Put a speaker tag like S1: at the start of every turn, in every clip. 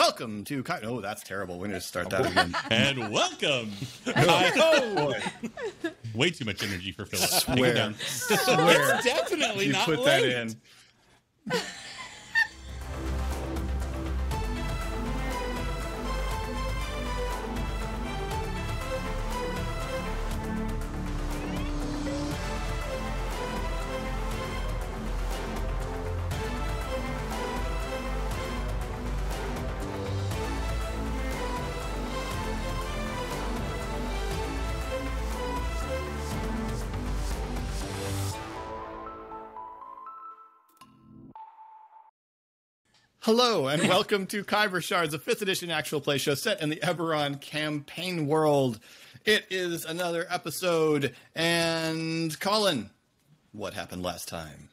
S1: Welcome to Khyber. Oh, that's terrible. We're going to start that again.
S2: And welcome.
S1: Boy.
S2: Way too much energy for Philip.
S1: Swear.
S2: It's definitely
S1: You
S2: not
S1: put
S2: late.
S1: that in. Hello, and welcome to Khyber Shards, a 5th edition actual play show set in the Eberron Campaign world. It is another episode, and Colin, what happened last time?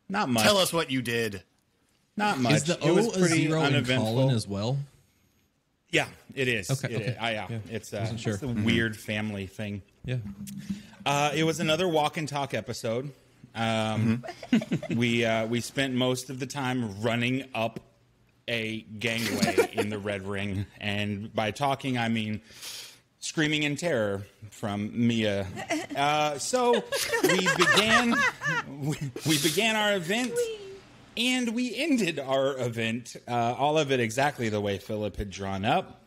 S3: Not much.
S1: Tell us what you did.
S3: Not much.
S4: Is the
S3: it was
S4: O a
S3: pretty
S4: zero in
S3: uneventful.
S4: Colin as well?
S3: Yeah, it is.
S4: Okay,
S3: It
S4: okay.
S3: is. Yeah.
S4: Yeah.
S3: It's
S4: sure.
S3: it's a weird family thing.
S4: Yeah.
S3: It was another walk and talk episode. We spent most of the time running up a gangway in the Red Ring, and by talking I mean screaming in terror from Mia. So we began our event, and we ended our event. All of it exactly the way Philip had drawn up.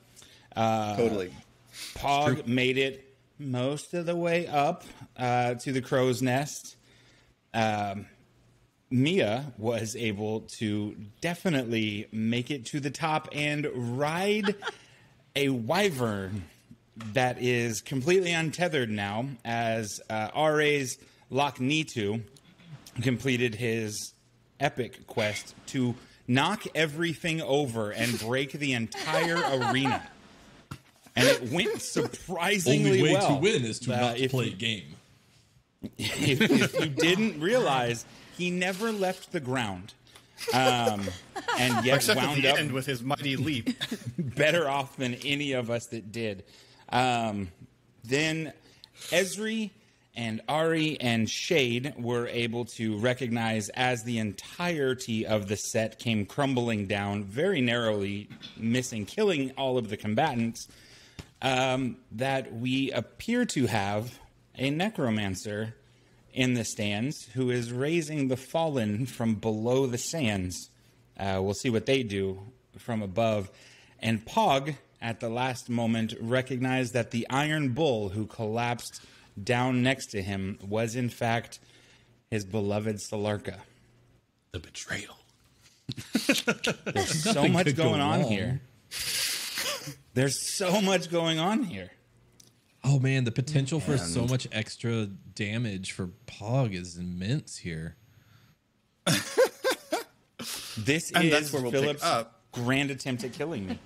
S1: Totally.
S3: Pog made it most of the way up to the crow's nest. Mia was able to definitely make it to the top and ride a wyvern that is completely untethered now, as RA's Lochnitu completed his epic quest to knock everything over and break the entire arena. And it went surprisingly
S4: Only way
S3: well.
S4: to win is to not
S3: if
S4: play
S3: you-
S4: game.
S3: if you didn't realize, he never left the ground, and yet
S1: Except at
S3: wound
S1: the
S3: up
S1: end with his mighty leap.
S3: better off than any of us that did. Then Esri and Ari and Shade were able to recognize, as the entirety of the set came crumbling down, very narrowly missing, killing all of the combatants, that we appear to have a necromancer in the stands who is raising the fallen from below the sands. We'll see what they do from above. And Pog, at the last moment, recognized that the Iron Bull who collapsed down next to him was, in fact, his beloved Salarka.
S2: The betrayal.
S3: There's so
S4: Nothing
S3: much
S4: could go
S3: going on
S4: wrong.
S3: here. There's so much going on here.
S4: Oh man, the potential for so much extra damage for Pog is immense here.
S3: This
S1: And
S3: is
S1: that's where we'll pick
S3: Philip's
S1: up.
S3: grand attempt at killing me.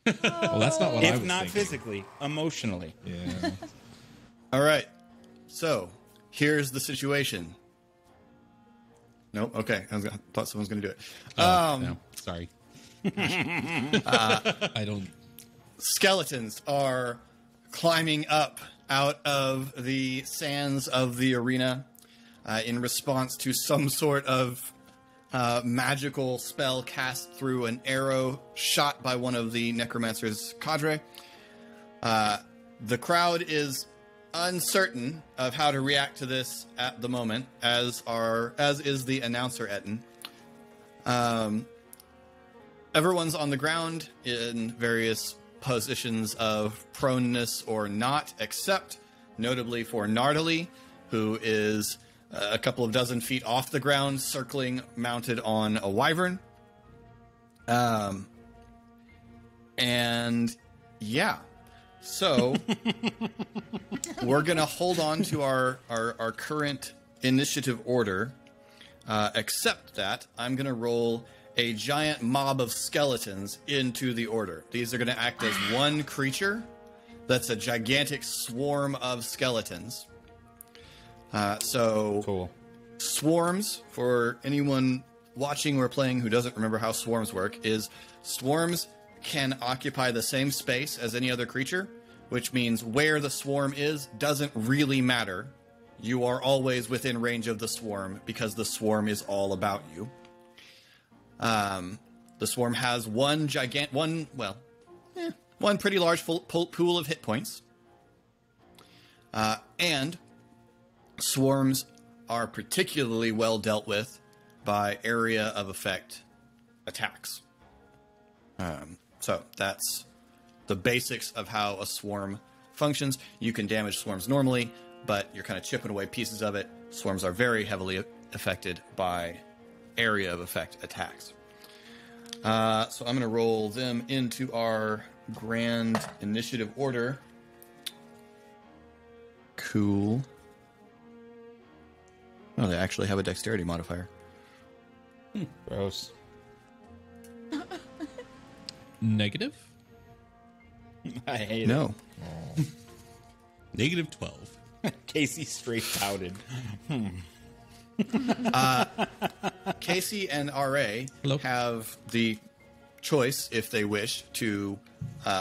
S4: Well, that's not what I
S3: If
S4: was
S3: not
S4: thinking.
S3: physically, emotionally.
S4: Yeah.
S1: All right. So, here's the situation. Nope. Okay. Thought someone was going to do it.
S2: No, sorry.
S4: I don't.
S1: Skeletons are climbing up out of the sands of the arena in response to some sort of magical spell cast through an arrow shot by one of the necromancer's cadre. The crowd is uncertain of how to react to this at the moment, as is the announcer Etten. Everyone's on the ground in various positions of proneness or not, except notably for Nardali, who is a couple of dozen feet off the ground, circling, mounted on a wyvern. And yeah, so we're gonna hold on to our current initiative order, except that I'm gonna roll a giant mob of skeletons into the order. These are going to act as one creature. That's a gigantic swarm of skeletons. So
S3: Cool.
S1: swarms, for anyone watching or playing who doesn't remember how swarms work, is swarms can occupy the same space as any other creature, which means where the swarm is doesn't really matter. You are always within range of the swarm because the swarm is all about you. The The swarm has one pretty large pool of hit points. And swarms are particularly well dealt with by area of effect attacks. So that's the basics of how a swarm functions. You can damage swarms normally, but you're kind of chipping away pieces of it. Swarms are very heavily affected by area of effect attacks. So I'm going to roll them into our grand initiative order. Cool. Oh, they actually have a dexterity modifier.
S3: Gross.
S4: Negative?
S3: I hate
S1: No.
S2: Negative 12.
S3: it. Casey straight pouted.
S1: Casey and RA
S4: Hello.
S1: have the choice, if they wish, to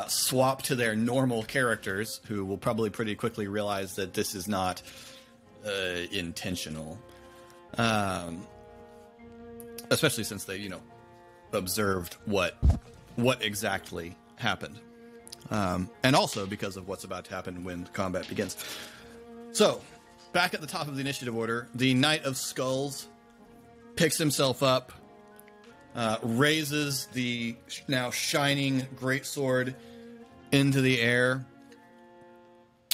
S1: swap to their normal characters, who will probably pretty quickly realize that this is not intentional. Especially since they, observed what exactly happened. And also because of what's about to happen when combat begins. So, back at the top of the initiative order, the Knight of Skulls picks himself up, raises the now shining greatsword into the air,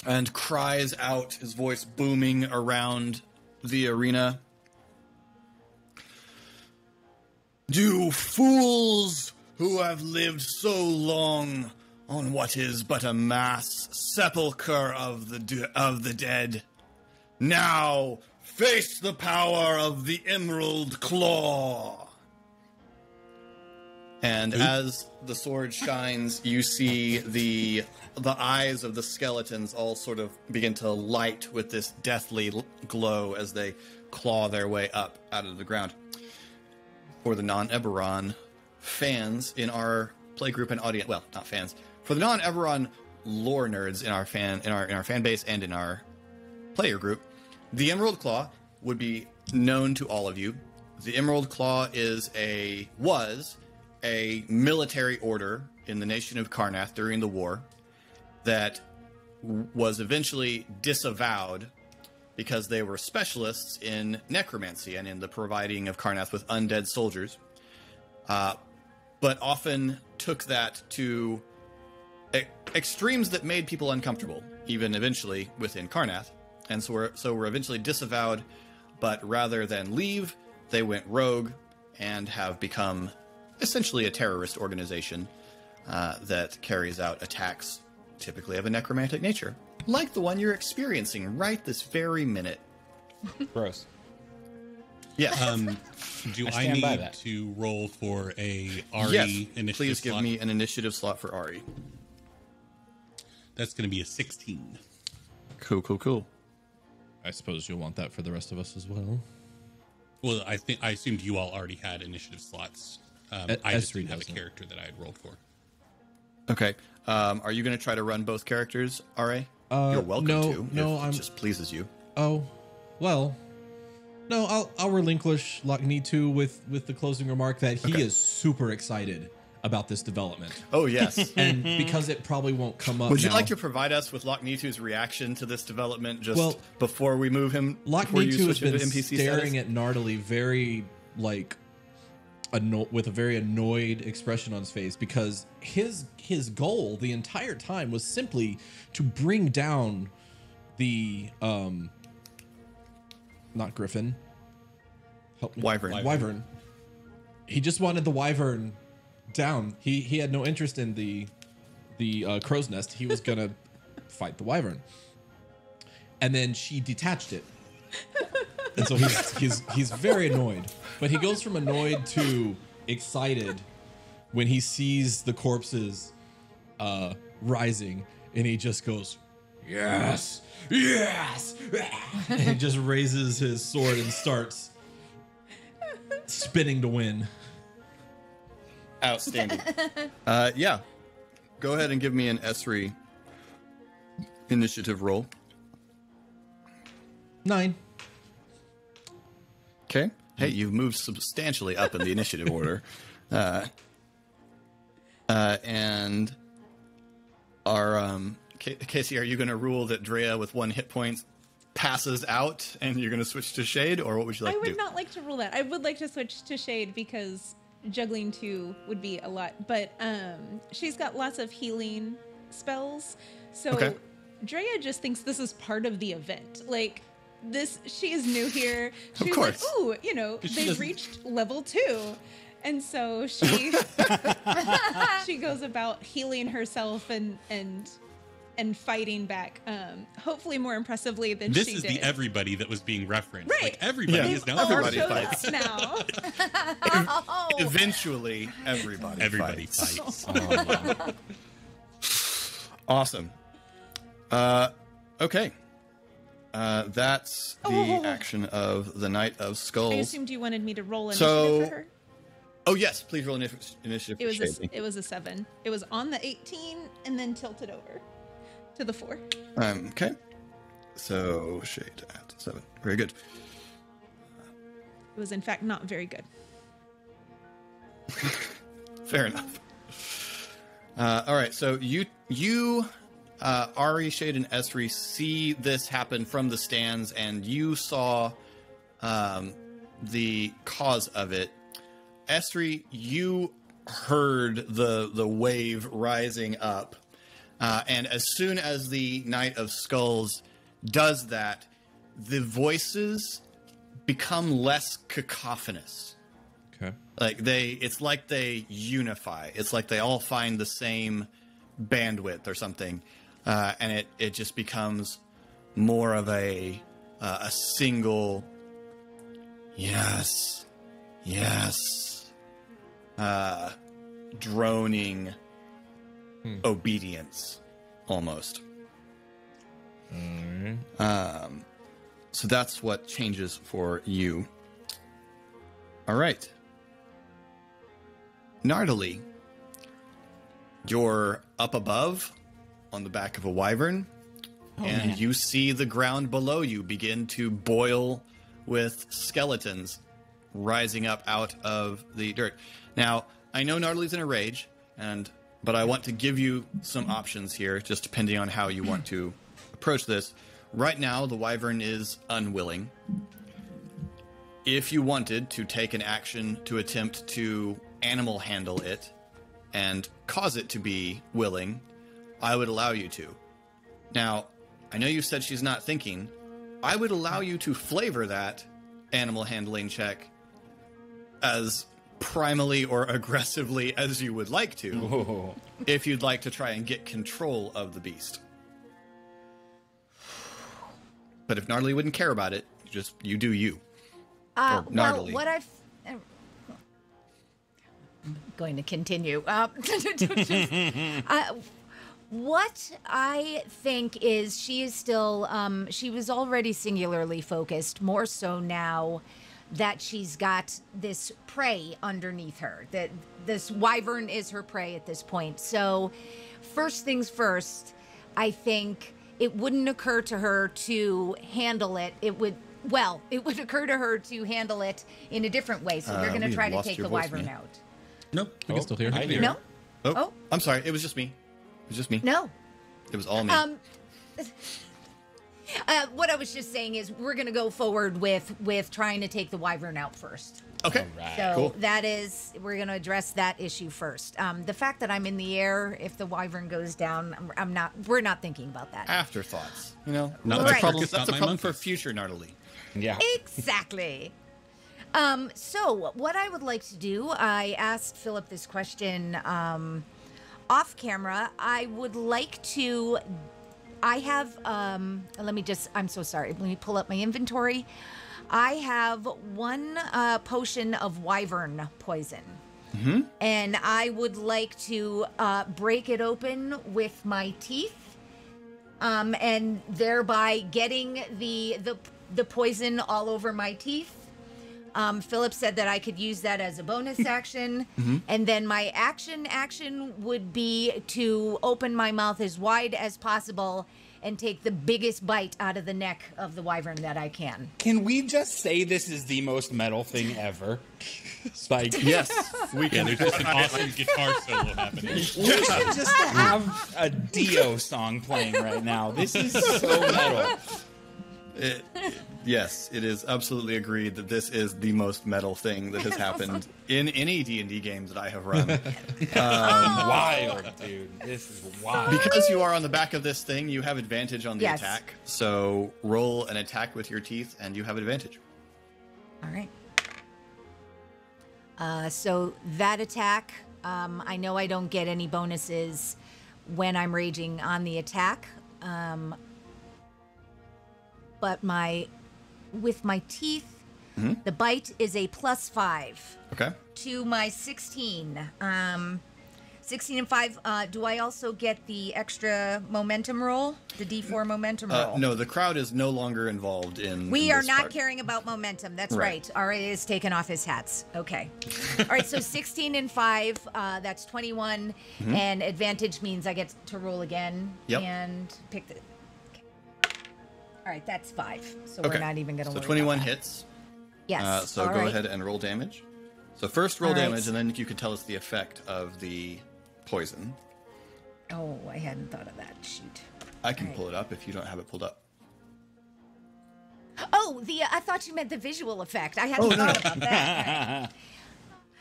S1: and cries out, his voice booming around the arena. "You fools who have lived so long on what is but a mass sepulchre of the dead, now face the power of the Emerald Claw." And as the sword shines, you see the eyes of the skeletons all sort of begin to light with this deathly glow as they claw their way up out of the ground. For the non-Eberron fans in our playgroup and audience, well, not fans, for the non-Eberron lore nerds in our fan base and in our player group, the Emerald Claw would be known to all of you. The Emerald Claw was a military order in the nation of Karnath during the war that was eventually disavowed because they were specialists in necromancy and in the providing of Karnath with undead soldiers, but often took that to extremes that made people uncomfortable, even eventually within Karnath. And so were eventually disavowed, but rather than leave, they went rogue and have become essentially a terrorist organization that carries out attacks typically of a necromantic nature, like the one you're experiencing right this very minute.
S3: Gross.
S1: Yes.
S2: Do
S3: I
S2: I
S3: stand by
S2: need
S3: that.
S2: to roll for a RE
S1: Yes.
S2: initiative
S1: Please give
S2: slot?
S1: me an initiative slot for Ari.
S2: That's going to be a 16.
S1: Cool.
S4: I suppose you'll want that for the rest of us as well.
S2: Well, I assumed you all already had initiative slots. I just didn't have a character that I had rolled for.
S1: Okay. Are you going to try to run both characters, RA? You're welcome to.
S4: No,
S1: if it just pleases you.
S4: Oh, well. No, I'll relinquish Locknitu with the closing remark that he is super excited about this development.
S1: Oh, yes.
S4: And because it probably won't come up
S1: Would you
S4: now,
S1: like to provide us with Locknitu's reaction to this development just
S4: Well,
S1: before we move him? Before you
S4: Locknitu has
S1: switch him
S4: been
S1: to NPC
S4: staring
S1: status?
S4: at Nardily very, with a very annoyed expression on his face, because his goal the entire time was simply to bring down the not Griffin. Help me. Wyvern. He just wanted the Wyvern down. He had no interest in the crow's nest. He was gonna fight the Wyvern, and then she detached it, and so he's very annoyed. But he goes from annoyed to excited when he sees the corpses rising, and he just goes, "Yes, yes!" And he just raises his sword and starts spinning to win.
S1: Outstanding. Yeah. Go ahead and give me an Esri initiative roll.
S4: 9.
S1: Okay. Hey, you've moved substantially up in the initiative order. And our Casey, are you going to rule that Drea with 1 hit point passes out, and you're going to switch to Shade, or what would you like to do?
S5: I would not like to rule that. I would like to switch to Shade because juggling 2 would be a lot. But she's got lots of healing spells, so Drea just thinks this is part of the event. Like this, she is new here. She's like, ooh, you know, they've reached level 2. And so she she goes about healing herself and fighting back, hopefully more impressively than she did.
S2: This is the everybody that was being referenced.
S5: Right.
S2: Like everybody is now
S1: everybody
S2: fights.
S5: now.
S1: Eventually, everybody fights. Oh, awesome. Okay. That's the action of the Knight of Skulls.
S5: I assumed you wanted me to roll initiative for her.
S1: Oh yes, please roll initiative.
S5: It was a 7. It was on the 18 and then tilted over to the 4.
S1: Okay. So Shade at 7. Very good.
S5: It was in fact not very good.
S1: Fair enough. All right. So you, Ari, Shade, and Esri see this happen from the stands, and you saw the cause of it. Esri, you heard the wave rising up, and as soon as the Knight of Skulls does that, the voices become less cacophonous.
S4: Okay.
S1: It's like they unify. It's like they all find the same bandwidth or something, and it just becomes more of a single yes. Droning obedience, almost. So that's what changes for you. All right. Nardali, you're up above on the back of a wyvern, and you see the ground below you begin to boil with skeletons rising up out of the dirt. Now, I know Nardali's in a rage, but I want to give you some options here, just depending on how you want to approach this. Right now, the wyvern is unwilling. If you wanted to take an action to attempt to animal handle it and cause it to be willing, I would allow you to. Now, I know you said she's not thinking. I would allow you to flavor that animal handling check as primally or aggressively as you would like to, if you'd like to try and get control of the beast. But if Nardali wouldn't care about it, you do you.
S6: Well, what I'm going to continue. What I think is she is still, she was already singularly focused, more so now that she's got this prey underneath her. That this wyvern is her prey at this point. So first things first, I think it wouldn't occur to her to handle it. It would occur to her to handle it in a different way. So you're going to try to take the wyvern out.
S2: Nope.
S4: I can still hear her.
S6: No?
S1: Oh, I'm sorry. It was just me. It was just me.
S6: No.
S1: It was all me.
S6: What I was just saying is we're going to go forward with trying to take the wyvern out first.
S1: Okay.
S3: Right.
S6: So
S1: Cool.
S6: we're going to address that issue first. The fact that I'm in the air, if the wyvern goes down, we're not thinking about that.
S1: Afterthoughts. You know,
S2: Not
S1: that's
S2: my
S1: a problem.
S2: circus,
S1: That's a
S2: not my
S1: problem for
S2: monkeys.
S1: future Nardali.
S3: Yeah.
S6: Exactly. So what I would like to do, I asked Philip this question off camera. I would like to, I have, I'm so sorry. Let me pull up my inventory. I have 1 potion of Wyvern Poison.
S1: Mm-hmm.
S6: And I would like to break it open with my teeth, and thereby getting the poison all over my teeth. Philip said that I could use that as a bonus action.
S1: Mm-hmm.
S6: And then my action would be to open my mouth as wide as possible and take the biggest bite out of the neck of the wyvern that I can.
S3: Can we just say this is the most metal thing ever? Like,
S1: Yes, we can.
S2: There's just an awesome guitar solo happening.
S3: we should just have a Dio song playing right now. This is so metal.
S1: Yes, it is absolutely agreed that this is the most metal thing that has happened in any D&D games that I have run.
S3: Wild, dude. This is wild.
S1: Because you are on the back of this thing, you have advantage on the
S6: Yes.
S1: attack. So roll an attack with your teeth, and you have advantage.
S6: All right. So that attack, I know I don't get any bonuses when I'm raging on the attack. But with my teeth, the bite is a +5
S1: Okay.
S6: to my 16. 16 and 5. Do I also get the extra momentum roll? The D4 momentum roll?
S1: No, the crowd is no longer involved in.
S6: We
S1: in
S6: are
S1: this
S6: not
S1: part.
S6: caring about momentum. That's
S1: Right.
S6: right. Ari is taking off his hats. Okay. All right. So 16 and 5. That's 21. And advantage means I get to roll again.
S1: Yep.
S6: And pick the. Okay. All right. That's 5. So
S1: Okay.
S6: we're not even going to
S1: So
S6: worry
S1: 21
S6: about that.
S1: hits.
S6: Yes.
S1: So
S6: All
S1: go
S6: right.
S1: ahead and roll damage. So first roll
S6: All right.
S1: damage, and then you can tell us the effect of the poison.
S6: Oh, I hadn't thought of that. Shoot.
S1: I can
S6: All right.
S1: pull it up if you don't have it pulled up.
S6: Oh, I thought you meant the visual effect. I hadn't thought about that. All right.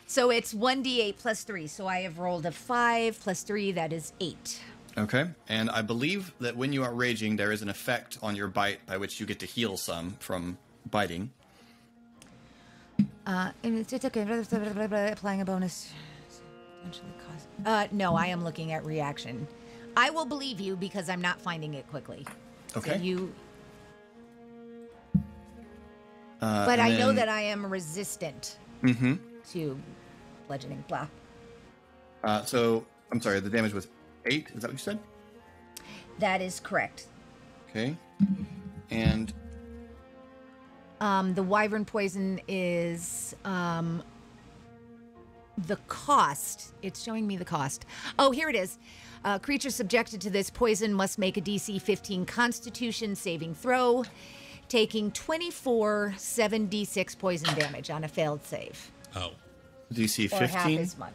S6: So it's 1d8 plus 3. So I have rolled a 5 plus 3. That is 8.
S1: Okay. And I believe that when you are raging, there is an effect on your bite by which you get to heal some from biting.
S6: And it's okay. Applying a bonus. No, I am looking at reaction. I will believe you because I'm not finding it quickly.
S1: Okay.
S6: So you. But I know
S1: then-
S6: that I am resistant to bludgeoning. Blah.
S1: So, I'm sorry, the damage was 8. Is that what you said?
S6: That is correct.
S1: Okay. And
S6: The Wyvern Poison is the cost. It's showing me the cost. Oh, here it is. Creature subjected to this poison must make a DC 15 Constitution saving throw, taking 24 7d6 poison damage on a failed save.
S2: Oh.
S1: DC
S6: Or half
S1: 15
S6: as much.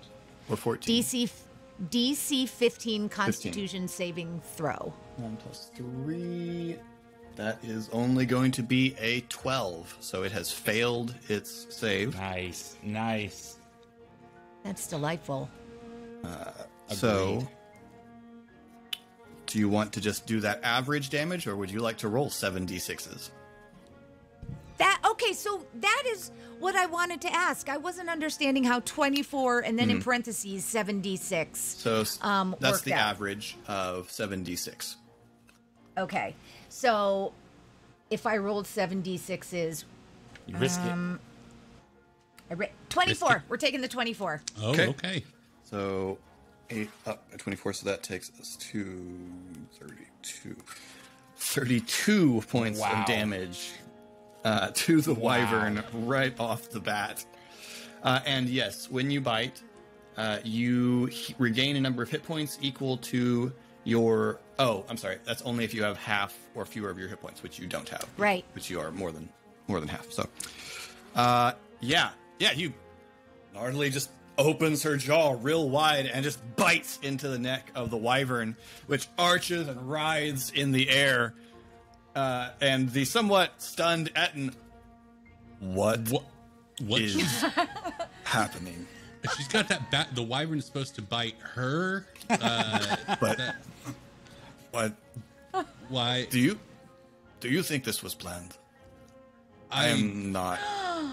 S1: or 14?
S6: DC 15 Constitution saving throw.
S1: 1 plus 3. That is only going to be a 12. So it has failed its save.
S3: Nice. Nice.
S6: That's delightful.
S1: So, do you want to just do that average damage, or would you like to roll 7d6s?
S6: Okay, so that is what I wanted to ask. I wasn't understanding how 24 and then in parentheses 7d6.
S1: So that's
S6: worked
S1: the
S6: out.
S1: average of 7d6.
S6: Okay, so if I rolled 7d6s,
S3: You risk it.
S6: 24.
S2: Risk it.
S6: We're taking the 24.
S2: Oh,
S1: Okay.
S2: okay.
S1: So 8 up at 24, so that takes us to 32. 32 points
S3: Wow.
S1: of damage to the wyvern right off the bat. And yes, when you bite, you regain a number of hit points equal to your... Oh, I'm sorry. That's only if you have half or fewer of your hit points, which you don't have.
S6: Right.
S1: Which you are more than half. So, yeah, you... Gnarly just opens her jaw real wide and just bites into the neck of the wyvern, which arches and writhes in the air. And the somewhat stunned Etten, what is happening?
S2: She's got that bat. The wyvern is supposed to bite her.
S1: But what?
S2: Why?
S1: Do you think this was planned? I am not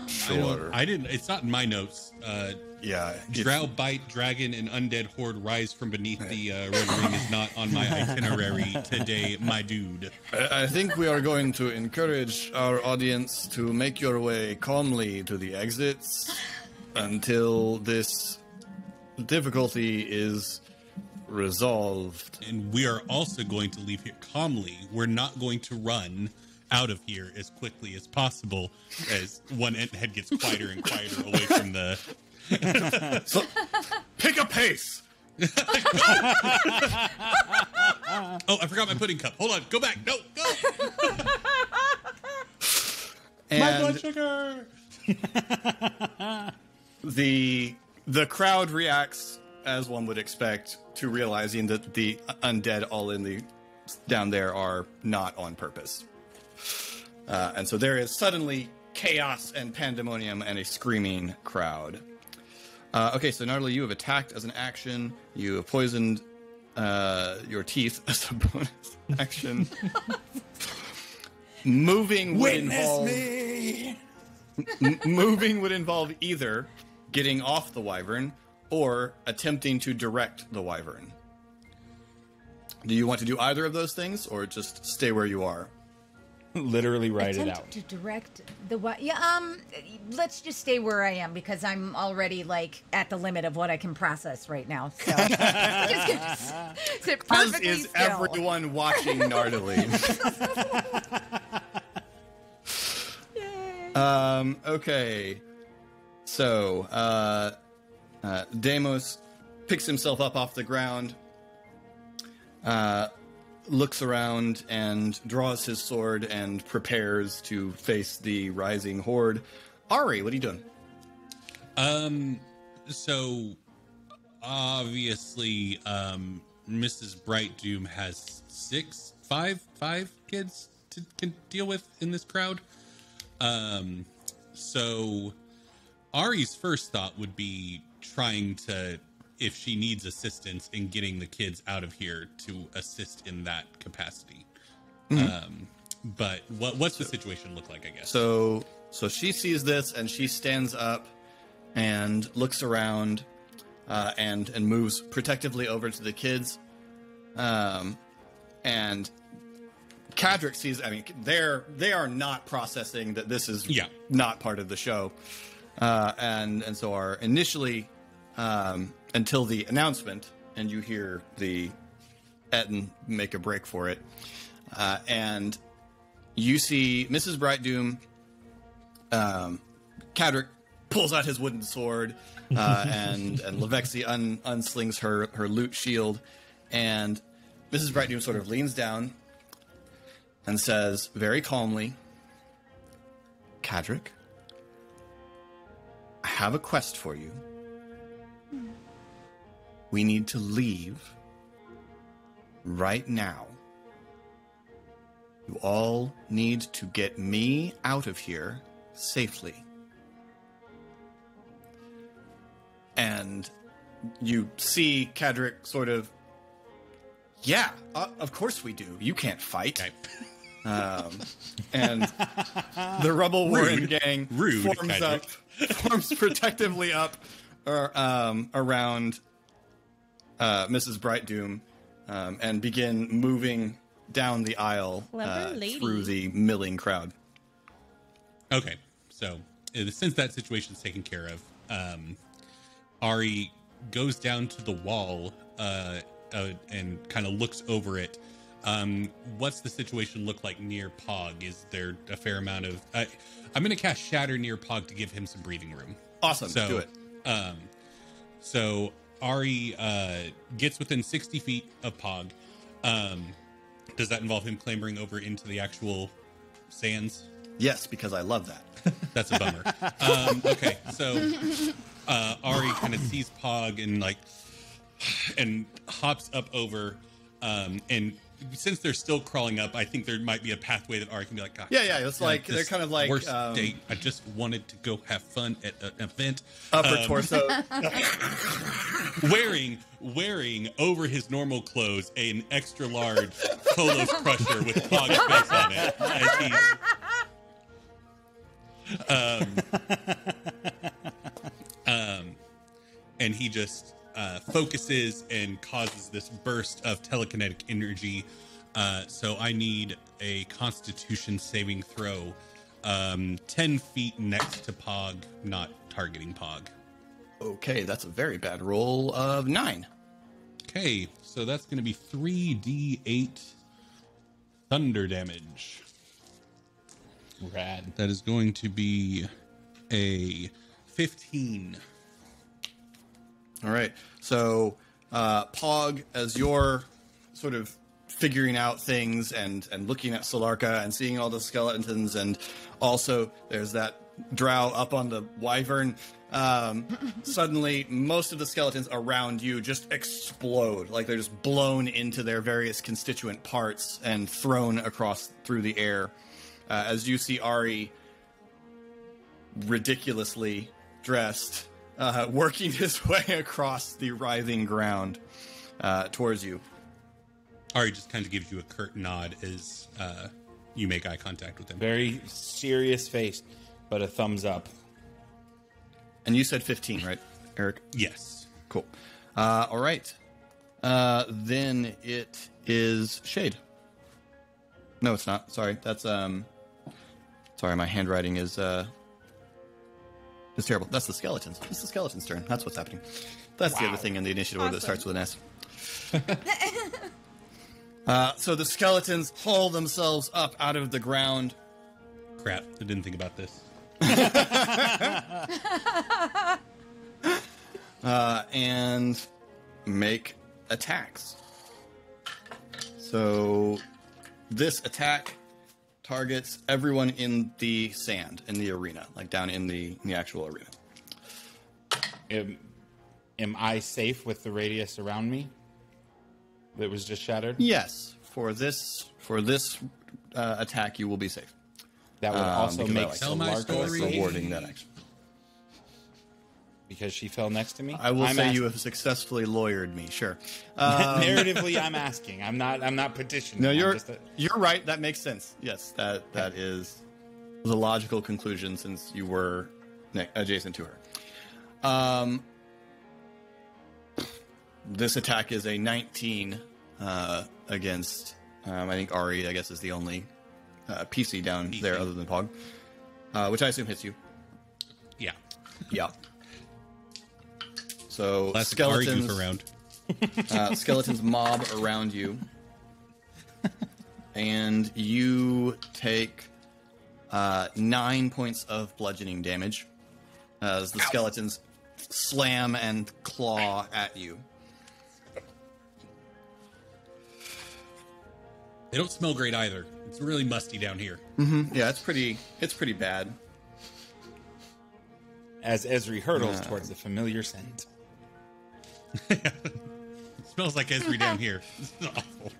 S1: sure.
S2: I didn't. It's not in my notes.
S1: Yeah.
S2: Drow bite, dragon, and undead horde rise from beneath the red ring is not on my itinerary today, my dude.
S1: I think we are going to encourage our audience to make your way calmly to the exits until this difficulty is resolved.
S2: And we are also going to leave here calmly. We're not going to run out of here as quickly as possible as one head gets quieter and quieter away from the...
S1: So, pick a pace!
S2: Oh, I forgot my pudding cup. Hold on. Go back. No, go.
S1: And
S2: My blood sugar.
S1: the crowd reacts as one would expect to realizing that the undead all in the down there are not on purpose. And so there is suddenly chaos and pandemonium and a screaming crowd. Okay, so Gnarly, you have attacked as an action. You have poisoned your teeth as a bonus action. Moving would involve moving would involve either getting off the wyvern or attempting to direct the wyvern. Do you want to do either of those things, or just stay where you are?
S3: Literally write it out.
S6: To direct the let's just stay where I am because I'm already like at the limit of what I can process right now. So just gonna sit
S1: As
S6: perfectly
S1: is
S6: still.
S1: everyone watching Nardily. Okay. So, Deimos picks himself up off the ground, looks around and draws his sword and prepares to face the rising horde. Ari, what are you doing?
S2: So obviously, Mrs. Bright Doom has five kids to deal with in this crowd. So Ari's first thought would be trying to, if she needs assistance in getting the kids out of here, to assist in that capacity. Mm-hmm. But what's the situation look like, I guess?
S1: So she sees this and she stands up and looks around and moves protectively over to the kids. And Cadric sees, I mean, they are not processing that this is not part of the show. And so are initially, until the announcement, and you hear the Etten make a break for it. And you see Mrs. Bright Doom, Cadric pulls out his wooden sword, and Levexi unslings her loot shield, and Mrs. Bright Doom sort of leans down and says very calmly, Cadric, I have a quest for you. We need to leave right now. You all need to get me out of here safely. And you see Cadric sort of, yeah, of course we do. You can't fight. Okay. And the Rubble Warren gang forms protectively up around Mrs. Bright Doom and begin moving down the aisle through the milling crowd.
S2: Okay, so since that situation's taken care of, Ari goes down to the wall and kind of looks over it. What's the situation look like near Pog? Is there a fair amount of... I'm going to cast Shatter near Pog to give him some breathing room.
S1: Awesome, do it.
S2: So Ari gets within 60 feet of Pog. Does that involve him clambering over into the actual sands?
S1: Yes, because I love that.
S2: That's a bummer. Okay, so Ari kind of sees Pog and hops up over, and since they're still crawling up, I think there might be a pathway that Ari can be like,
S1: yeah, it's like they're kind of like
S2: worst date. I just wanted to go have fun at an event.
S1: Upper torso,
S2: wearing over his normal clothes an extra large Polos crusher with Pog's face on it as he's and he just focuses and causes this burst of telekinetic energy. So I need a Constitution saving throw. 10 feet next to Pog, not targeting Pog.
S1: Okay, that's a very bad roll of 9.
S2: Okay, so that's going to be 3d8 thunder damage.
S3: Rad.
S2: That is going to be a 15.
S1: All right. So, Pog, as you're sort of figuring out things and looking at Solarka and seeing all the skeletons, and also there's that drow up on the wyvern. Suddenly, most of the skeletons around you just explode, like they're just blown into their various constituent parts and thrown across through the air. As you see Ari, ridiculously dressed, working his way across the writhing ground towards you.
S2: Ari just kind of gives you a curt nod as you make eye contact with him.
S3: Very serious face, but a thumbs up.
S1: And you said 15, right, Eric?
S2: Yes.
S1: Cool. All right. Then it is Shade. No, it's not. Sorry. That's sorry, my handwriting is terrible. That's the skeletons. It's the skeletons' turn. That's what's happening. That's the other thing in the initiative order that starts with an S. So the skeletons haul themselves up out of the ground.
S2: Crap, I didn't think about this.
S1: And make attacks. So this attack targets everyone in the sand, in the arena, like down in the actual arena.
S3: Am I safe with the radius around me that was just shattered?
S1: Yes, for this attack, you will be safe.
S3: That would also make
S2: Solarka
S1: rewarding that action.
S3: Because she fell next to me.
S1: I will say you have successfully lawyered me. Sure.
S3: Narratively, I'm asking. I'm not petitioning.
S1: No, you're right. That makes sense. Yes, that is the logical conclusion since you were adjacent to her. This attack is a 19 against. I think Ari, I guess, is the only PC down there other than Pog, which I assume hits you.
S2: Yeah.
S1: Yeah. So
S2: Classic
S1: skeletons
S2: Ari goof around.
S1: Skeletons mob around you, and you take 9 points of bludgeoning damage as the skeletons slam and claw at you.
S2: They don't smell great either. It's really musty down here.
S1: Mm-hmm. Yeah, it's pretty bad.
S3: As Esri hurtles towards the familiar scent.
S2: It smells like Esri down here. This is awful.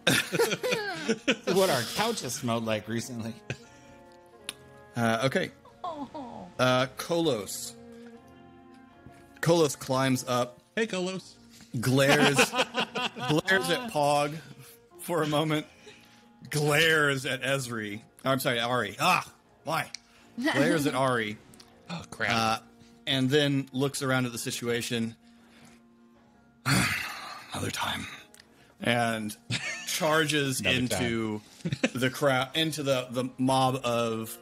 S3: What our couch has smelled like recently.
S1: Okay. Kolos. Kolos climbs up,
S2: Hey, Kolos.
S1: glares at Pog for a moment, glares at Esri. I'm sorry, Ari. Why? Glares at Ari.
S2: Oh, crap.
S1: And then looks around at the situation. Another time. And charges into the crowd, into the mob of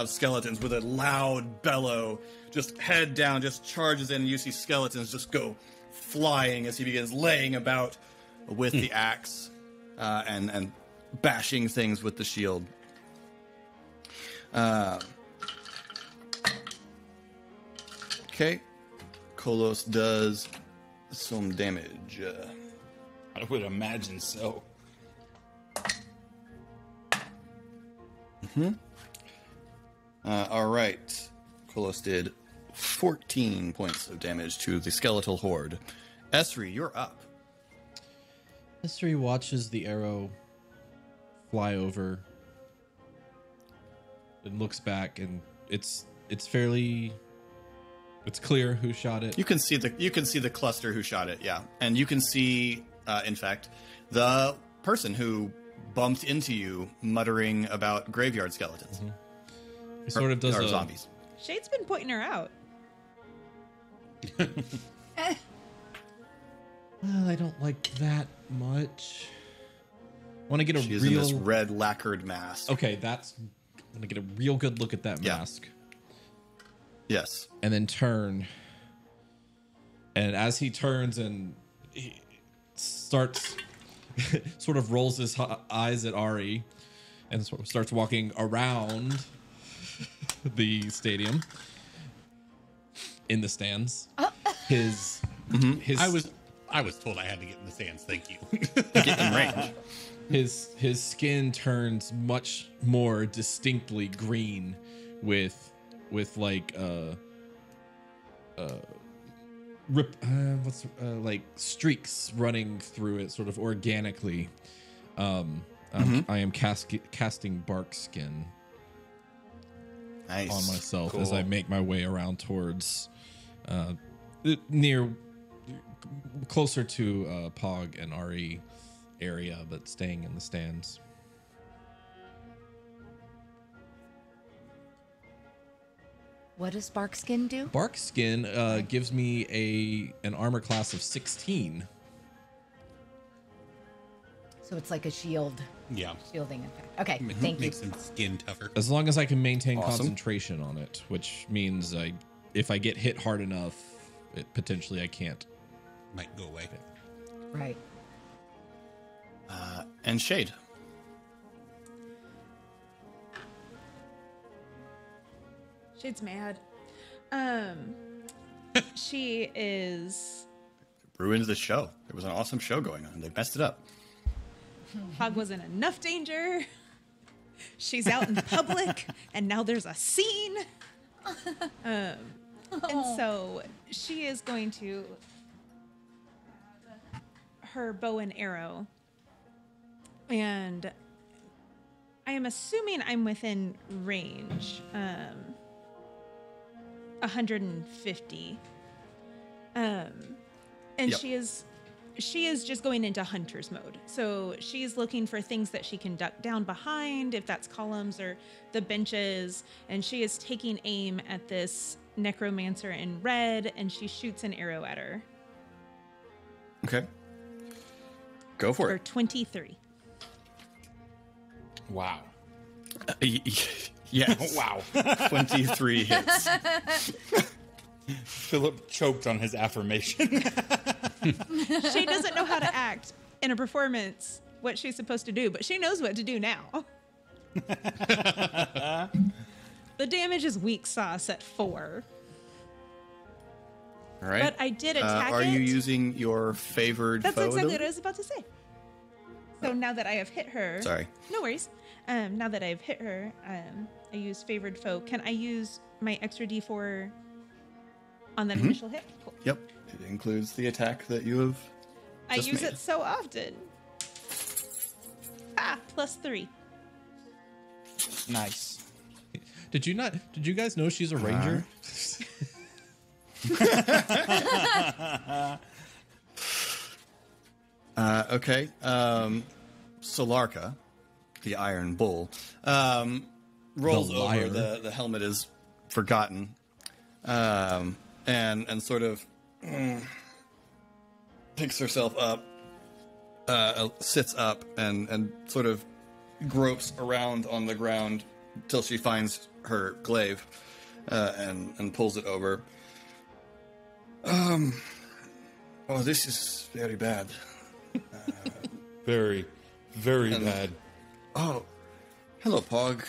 S1: skeletons with a loud bellow, just head down, just charges in, and you see skeletons just go flying as he begins laying about with the axe and bashing things with the shield. Okay. Kolos does some damage.
S3: I would imagine so.
S1: All right. Kolos did 14 points of damage to the skeletal horde. Esri, you're up.
S4: Esri watches the arrow fly over and looks back, and it's clear who shot it.
S1: You can see the cluster who shot it, yeah. And you can see, in fact, the person who bumped into you muttering about graveyard skeletons.
S4: Mm-hmm. He sort of does
S1: or zombies.
S5: Shade's been pointing her out.
S4: Well, I don't like that much. I want to get a
S1: She's
S4: real
S1: in this red lacquered mask.
S4: Okay, I'm gonna get a real good look at that mask.
S1: Yes.
S4: And then turn. And as he turns and he starts, sort of rolls his eyes at Ari and sort of starts walking around the stadium in the stands. His
S2: I was told I had to get in the sands. Thank you.
S1: Get in range.
S4: His skin turns much more distinctly green with like like streaks running through it sort of organically. I am casting bark skin
S1: Nice.
S4: on myself
S3: Cool.
S4: as I make my way around towards closer to Pog and Ari area, but staying in the stands.
S6: What does Barkskin do?
S4: Bark skin gives me an armor class of 16.
S6: So it's like a shielding effect. Okay, thank you.
S2: Makes him skin tougher.
S4: As long as I can maintain
S1: Awesome.
S4: concentration on it, which means if I get hit hard enough, potentially I can't.
S2: Might go away.
S6: Right.
S1: And Shade.
S5: Shade's mad. She is.
S1: Ruined the show. There was an awesome show going on. They messed it up.
S5: Hog was in enough danger. She's out in public, and now there's a scene. And so she is going to her bow and arrow, and I am assuming I'm within range. 150. And
S1: Yep.
S5: she is just going into hunter's mode. So she's looking for things that she can duck down behind, if that's columns or the benches, and she is taking aim at this necromancer in red, and she shoots an arrow at her
S1: Okay. Go for
S5: for
S1: it.
S5: 23.
S3: Wow.
S1: Yes.
S3: Wow.
S1: 23 hits.
S3: Philip choked on his affirmation.
S5: She doesn't know how to act in a performance, what she's supposed to do, but she knows what to do now. The damage is weak sauce at 4.
S1: All right.
S5: But I did attack
S1: Are
S5: it.
S1: you using your favored
S5: That's
S1: foe
S5: exactly what
S1: ability?
S5: I was about to say. So now that I have hit her...
S1: Sorry.
S5: No worries. Now that I've hit her, I use favored foe. Can I use my extra d4 on that initial hit? Cool.
S1: Yep. It includes the attack that you have
S5: I
S1: just
S5: use
S1: made.
S5: it so often. +3.
S3: Nice.
S4: Did you guys know she's a ranger?
S1: Okay. Solarka, the Iron Bull, rolls
S4: The
S1: over.
S4: liar.
S1: The helmet is forgotten, and sort of picks herself up, sits up, and sort of gropes around on the ground till she finds her glaive, and pulls it over. Oh, this is very bad.
S3: Very, very bad.
S1: Oh, hello, Pog.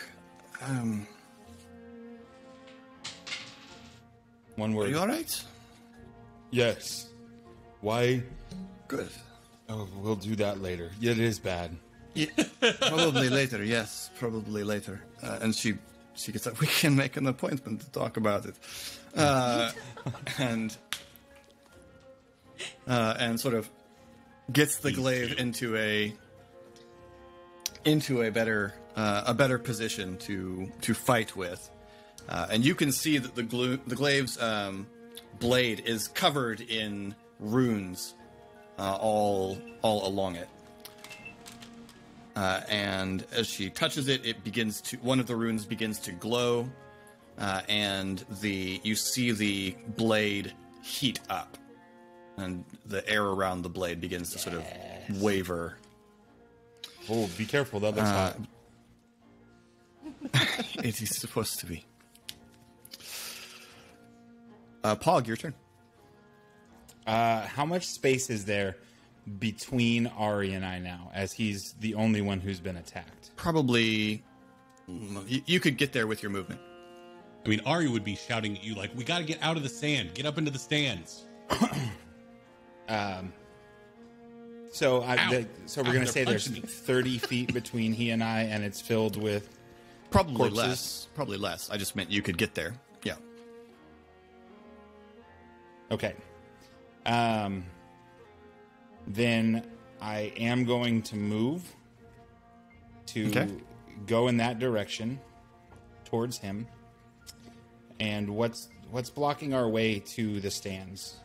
S3: One
S1: Are
S3: word.
S1: you all right?
S3: Yes. Why?
S1: Good.
S3: Oh, we'll do that later. It is bad.
S1: Yeah, probably later. Yes, probably later. And she gets up. We can make an appointment to talk about it. And sort of gets the glaive into a better position to fight with. And you can see that the glaive's blade is covered in runes all along it. And as she touches it, one of the runes begins to glow, and you see the blade heat up, and the air around the blade begins to sort of waver.
S3: Oh, be careful. That looks hot.
S1: It is supposed to be. Pog, your turn.
S3: How much space is there between Ari and I now, as he's the only one who's been attacked?
S1: Probably, you could get there with your movement.
S2: I mean, Ari would be shouting at you like, "We got to get out of the sand. Get up into the stands."
S3: So so we're going to say
S2: they're
S3: there's
S2: punching me.
S3: 30 feet between he and I, and it's filled with
S1: Probably
S3: corpses.
S1: less. Probably less. I just meant you could get there. Yeah.
S3: Okay. Then I am going to move to go in that direction towards him. And what's blocking our way to the stands?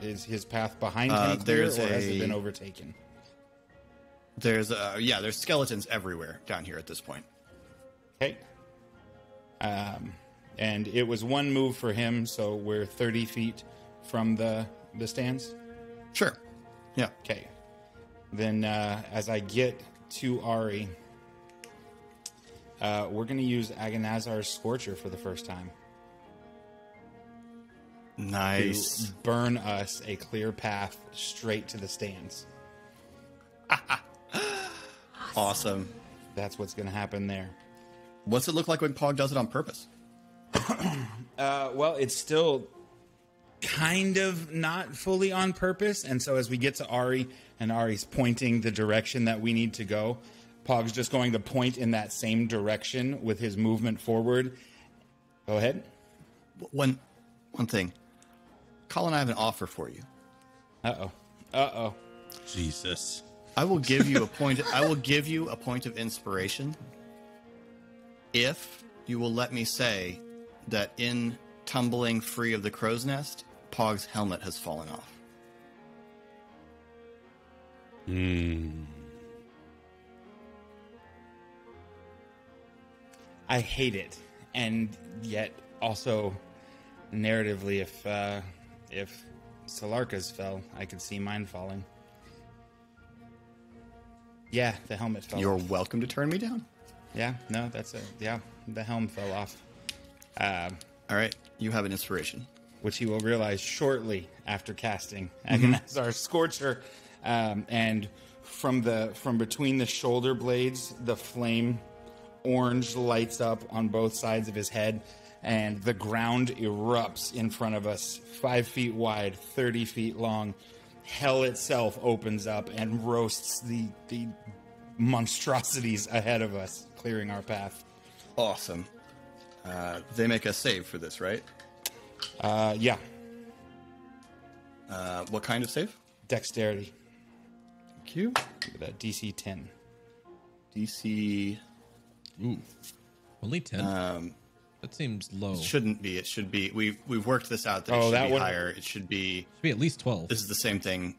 S3: Is his path behind him clear, or has it been overtaken?
S1: There's skeletons everywhere down here at this point.
S3: Okay. And it was one move for him, so we're 30 feet from the stands.
S1: Sure. Yeah.
S3: Okay. Then as I get to Ari, we're going to use Agonazar's Scorcher for the first time.
S1: Nice.
S3: To burn us a clear path straight to the stands.
S1: Awesome.
S3: That's what's going to happen there.
S1: What's it look like when Pog does it on purpose?
S3: Well, it's still kind of not fully on purpose. And so as we get to Ari, and Ari's pointing the direction that we need to go, Pog's just going to point in that same direction with his movement forward. Go ahead.
S1: One thing. Colin, I have an offer for you.
S3: Uh-oh.
S2: Jesus.
S1: I will give you a point. I will give you a point of inspiration if you will let me say that in tumbling free of the crow's nest, Pog's helmet has fallen off.
S3: I hate it, and yet also narratively, if Solarka's fell, I could see mine falling. Yeah, the helmet fell.
S1: You're
S3: off.
S1: welcome to turn me down.
S3: Yeah, no, that's it. Yeah, the helm fell off.
S1: All right, you have an inspiration.
S3: Which he will realize shortly after casting Agonazar's Scorcher. And from between the shoulder blades, the flame orange lights up on both sides of his head, and the ground erupts in front of us, 5 feet wide, 30 feet long. Hell itself opens up and roasts the monstrosities ahead of us, clearing our path.
S1: Awesome. They make a save for this, right?
S3: Yeah.
S1: What kind of save?
S3: Dexterity.
S1: Thank you.
S3: That DC 10.
S1: DC...
S4: Ooh. Only 10? That seems low.
S1: Shouldn't be. It should be. We've worked this out that
S3: Oh,
S1: it should
S3: that
S1: be
S3: one-
S1: higher. It should be...
S4: Should be at least 12.
S1: This is the same thing.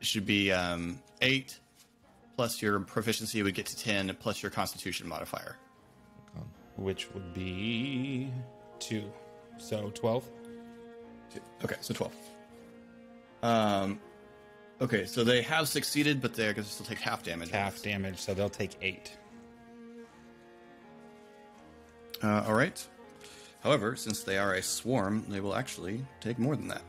S1: It should be 8 plus your proficiency would get to 10 plus your constitution modifier.
S3: Which would be 2. So 12?
S1: Okay, so 12. Okay, so they have succeeded, but they're going to still take half damage.
S3: Half damage, so they'll take 8.
S1: All right. However, since they are a swarm, they will actually take more than that.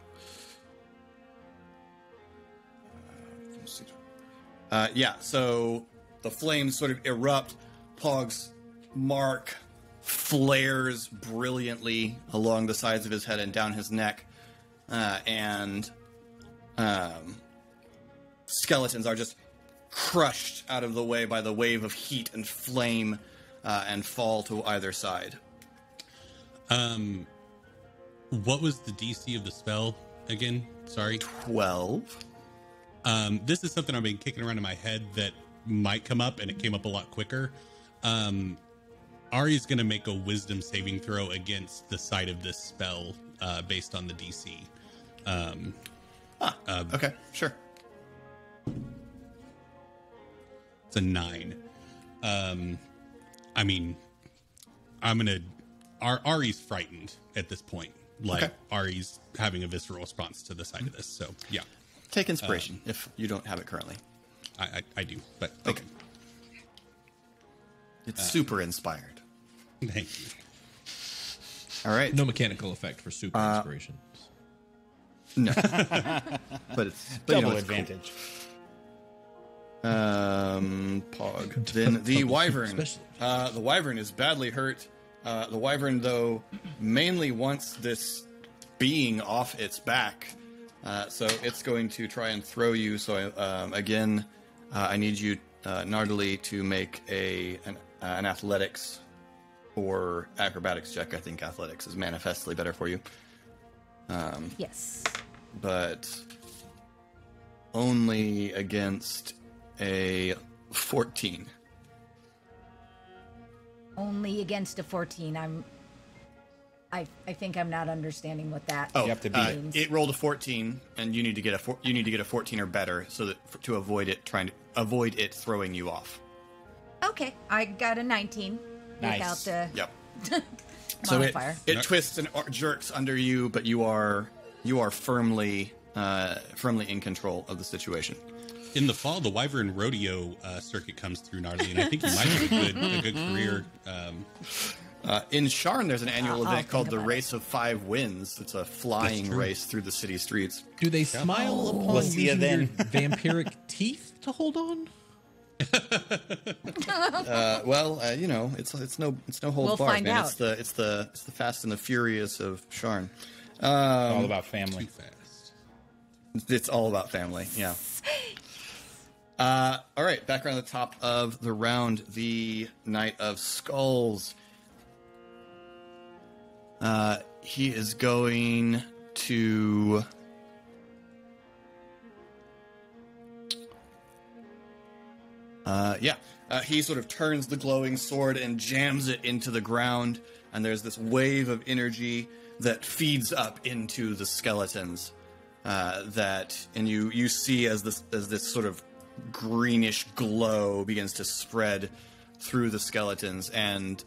S1: So the flames sort of erupt. Pog's mark flares brilliantly along the sides of his head and down his neck. And skeletons are just crushed out of the way by the wave of heat and flame and fall to either side.
S2: What was the DC of the spell again? Sorry.
S1: 12.
S2: This is something I've been kicking around in my head that might come up, and it came up a lot quicker. Ari's going to make a wisdom saving throw against the side of this spell based on the DC.
S1: Okay, sure.
S2: It's a 9. I mean, Ari's frightened at this point. Like,
S1: Okay.
S2: Ari's having a visceral response to the side of this. So, yeah,
S1: Take inspiration if you don't have it currently.
S2: I do. But thank
S1: Okay. It's super inspired.
S2: you. Thank you.
S1: All right.
S4: No mechanical effect for super inspiration.
S1: No. but it's but
S3: Double
S1: it's
S3: advantage.
S1: cool. Pog. Then the wyvern.
S4: Especially-
S1: The wyvern is badly hurt. The wyvern, though, mainly wants this being off its back. So it's going to try and throw you. So again, I need you, Nardali, to make an athletics or acrobatics check. I think athletics is manifestly better for you.
S6: Yes.
S1: But only against a 14.
S6: Only against a 14. I think I'm not understanding what that.
S1: Oh,
S3: You have to beat it.
S6: means.
S1: It rolled a 14, and you need to get a 14 or better, so that to avoid it throwing you off.
S6: Okay, I got a 19
S3: Nice.
S6: without the
S1: Yep. So
S6: modifier.
S1: it twists and jerks under you, but you are firmly in control of the situation.
S2: In the fall, the Wyvern Rodeo circuit comes through, Gnarly, and I think you might have a good career.
S1: In Sharn, there's an annual
S6: I'll
S1: event called
S6: think
S1: the
S6: about
S1: Race of Five Winds. It's a flying
S2: true.
S1: race through the city streets.
S4: Do they smile upon
S3: We'll see you
S4: using
S3: then.
S4: their vampiric teeth to hold on?
S1: It's no holds
S6: We'll
S1: barred,
S6: find
S1: man.
S6: out.
S1: It's the Fast and the Furious of Sharn.
S3: All about family.
S2: Too fast.
S1: It's all about family. Yeah. All right, back around the top of the round, the Knight of Skulls. He is going to. He sort of turns the glowing sword and jams it into the ground, and there's this wave of energy that feeds up into the skeletons. And you see as this sort of greenish glow begins to spread through the skeletons, and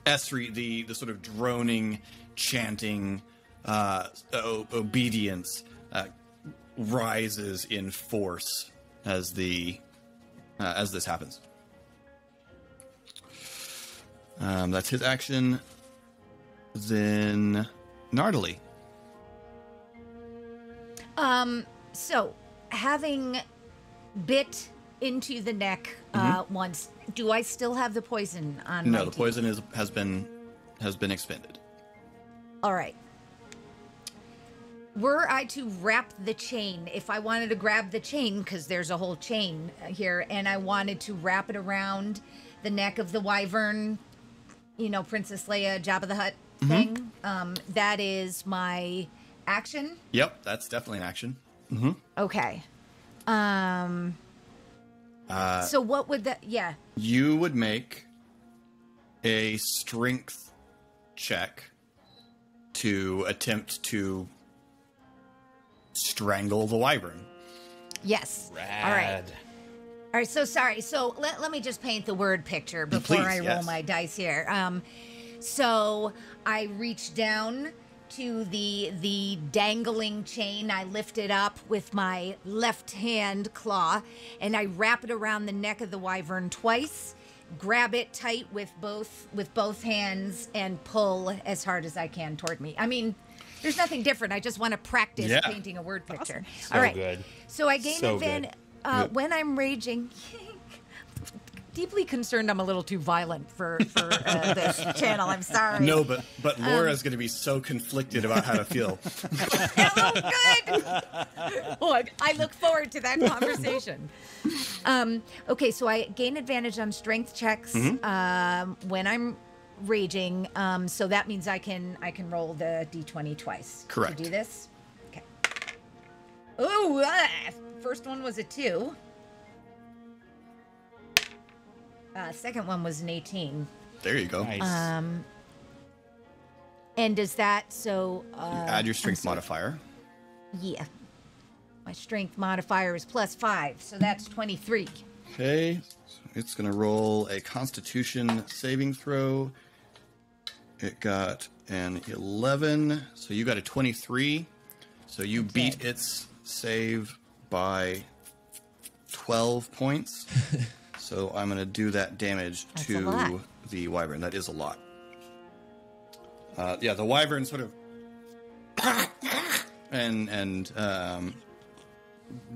S1: Esri, the sort of droning, chanting obedience rises in force as this happens. That's his action. Then Nardali.
S6: So, having bit into the neck once, do I still have the poison on my
S1: No, the
S6: teeth?
S1: poison has been expended.
S6: All right. Were I to wrap the chain, if I wanted to grab the chain, because there's a whole chain here, and I wanted to wrap it around the neck of the wyvern, Princess Leia, Jabba the Hutt thing, that is my action?
S1: Yep, that's definitely an action.
S6: Okay. So what would that... Yeah.
S1: You would make a strength check to attempt to strangle the wyvern.
S6: Yes.
S3: Rad.
S6: All right. All right, so sorry. So let me just paint the word picture before
S1: Please,
S6: I roll
S1: yes.
S6: my dice here. So I reach down to the dangling chain. I lift it up with my left hand claw, and I wrap it around the neck of the wyvern twice. Grab it tight with both hands and pull as hard as I can toward me. I mean, there's nothing different. I just want to practice
S1: Yeah.
S6: painting a word picture.
S3: So
S6: All right.
S3: good.
S6: So I gain
S3: So
S6: advantage
S3: good.
S6: when I'm raging. Deeply concerned I'm a little too violent for this channel. I'm sorry.
S1: No, but Laura's going to be so conflicted about how to feel.
S6: Oh, good. Well, I look forward to that conversation. Okay, so I gain advantage on strength checks when I'm raging. So that means I can roll the d20 twice.
S1: Correct.
S6: To do this. Okay. Ooh, first one was a 2. Second one was an 18.
S1: There you go.
S3: Nice.
S6: And does that so?
S1: Add your strength modifier.
S6: Yeah. My strength modifier is +5, so that's 23.
S1: Okay, so it's going to roll a Constitution saving throw. It got an 11, so you got a 23. So you beat its save by 12 points. So I'm going to do that damage
S6: That's a
S1: to
S6: lot.
S1: the wyvern. That is a lot. The wyvern sort of and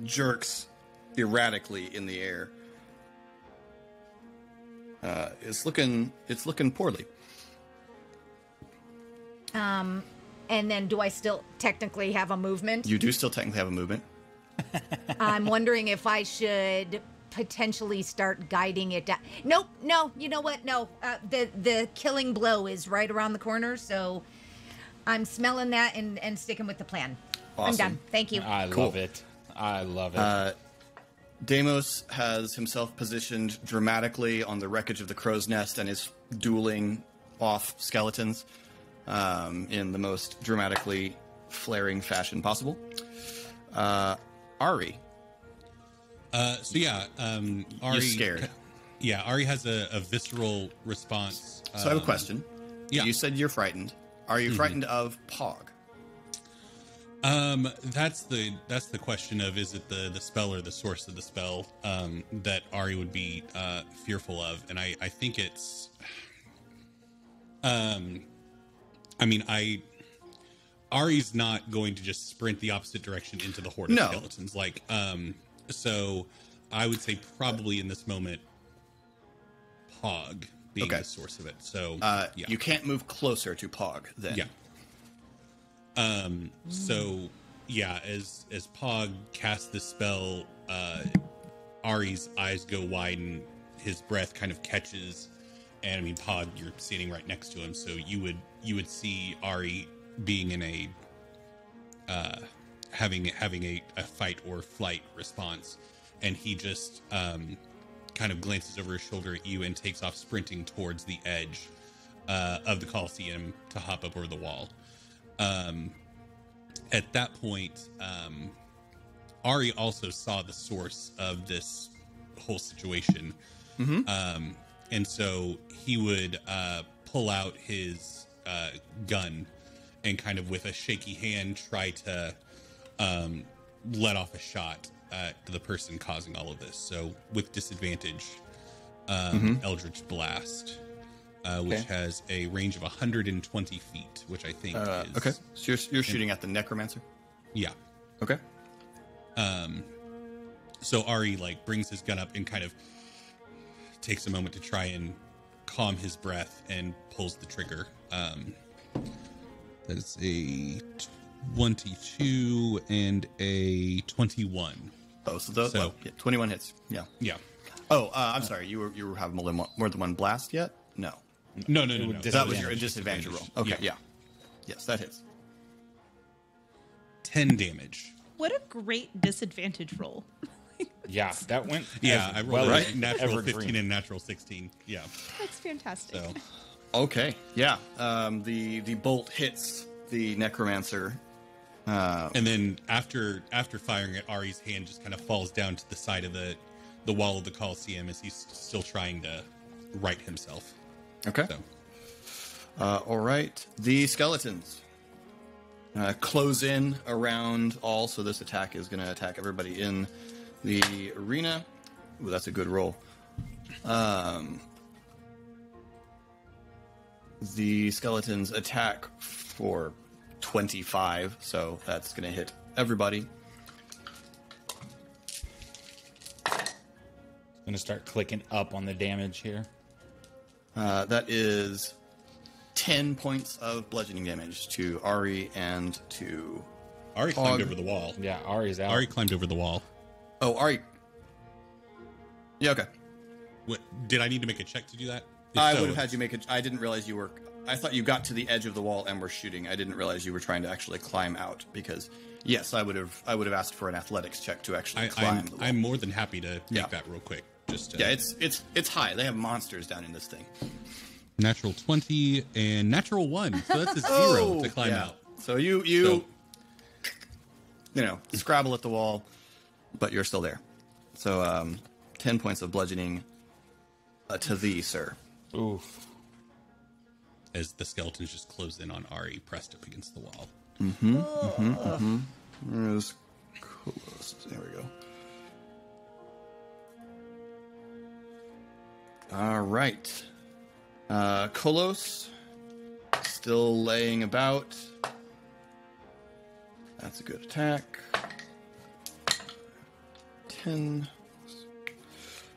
S1: jerks erratically in the air. It's looking poorly.
S6: And then do I still technically have a movement?
S1: You do still technically have a movement.
S6: I'm wondering if I should potentially start guiding it down. Nope, no, you know what? No, the killing blow is right around the corner, so I'm smelling that and sticking with the plan.
S1: Awesome.
S6: I'm done. Thank you.
S3: I love it. I love it.
S1: Deimos has himself positioned dramatically on the wreckage of the crow's nest and is dueling off skeletons in the most dramatically flaring fashion possible. Ari.
S2: Ari...
S1: You're scared.
S2: Yeah, Ari has a visceral response.
S1: So I have a question.
S2: Yeah.
S1: You said you're frightened. Are you frightened of Pog?
S2: That's the question of, is it the spell or the source of the spell that Ari would be fearful of? And I think it's Ari's not going to just sprint the opposite direction into the horde of skeletons. So I would say probably in this moment Pog being the source of it. So
S1: you can't move closer to Pog then.
S2: Yeah. So yeah, as Pog casts the spell, Ari's eyes go wide and his breath kind of catches. And I mean, Pog, you're standing right next to him, so you would see Ari being in a having a fight or flight response, and he just kind of glances over his shoulder at you and takes off sprinting towards the edge of the Colosseum to hop up over the wall. At that point, Ari also saw the source of this whole situation. Mm-hmm. And so he would pull out his gun and kind of with a shaky hand try to let off a shot at the person causing all of this. So with disadvantage, Eldritch Blast. Which has a range of 120 feet, which I think is...
S1: Okay, so you're shooting at the Necromancer?
S2: Yeah.
S1: Okay.
S2: So Ari, brings his gun up and kind of takes a moment to try and calm his breath and pulls the trigger. That's a 22 and a 21.
S1: Both of those?
S2: So,
S1: 21 hits. Yeah.
S2: Yeah.
S1: Oh, I'm sorry. You have more than one blast yet? No.
S2: No.
S1: That was your disadvantage roll. Okay, yeah. Yes, that hits.
S2: 10 damage.
S5: What a great disadvantage roll.
S3: Yeah, that went.
S2: Yeah, I rolled
S3: a
S2: natural 15 and natural 16. Yeah.
S5: That's fantastic.
S2: So.
S1: Okay, yeah. The bolt hits the Necromancer.
S2: And then after firing it, Ari's hand just kind of falls down to the side of the wall of the Colosseum as he's still trying to right himself.
S1: Okay.
S2: So.
S1: All right. The skeletons close in around all, so this attack is going to attack everybody in the arena. Ooh, that's a good roll. The skeletons attack for 25, so that's going to hit everybody.
S3: Going to start clicking up on the damage here.
S1: That is 10 points of bludgeoning damage to Ari and to...
S2: Ari climbed over the wall.
S3: Yeah, Ari's out.
S2: Ari climbed over the wall.
S1: Oh, Ari... Yeah, okay.
S2: What, did I need to make a check to do that?
S1: I would have had you make it. I didn't realize you were... I thought you got to the edge of the wall and were shooting. I didn't realize you were trying to actually climb out because, yes, I would have asked for an athletics check to actually climb the wall.
S2: I'm more than happy to make that real quick. Just
S1: yeah, it's high. They have monsters down in this thing.
S2: Natural 20 and natural 1, so that's a 0 to climb out.
S1: So you scrabble at the wall, but you're still there. So 10 points of bludgeoning to thee, sir.
S3: Oof.
S2: As the skeletons just close in on Ari, pressed up against the wall.
S1: There's close. There we go. All right. Kolos, still laying about. That's a good attack. 10.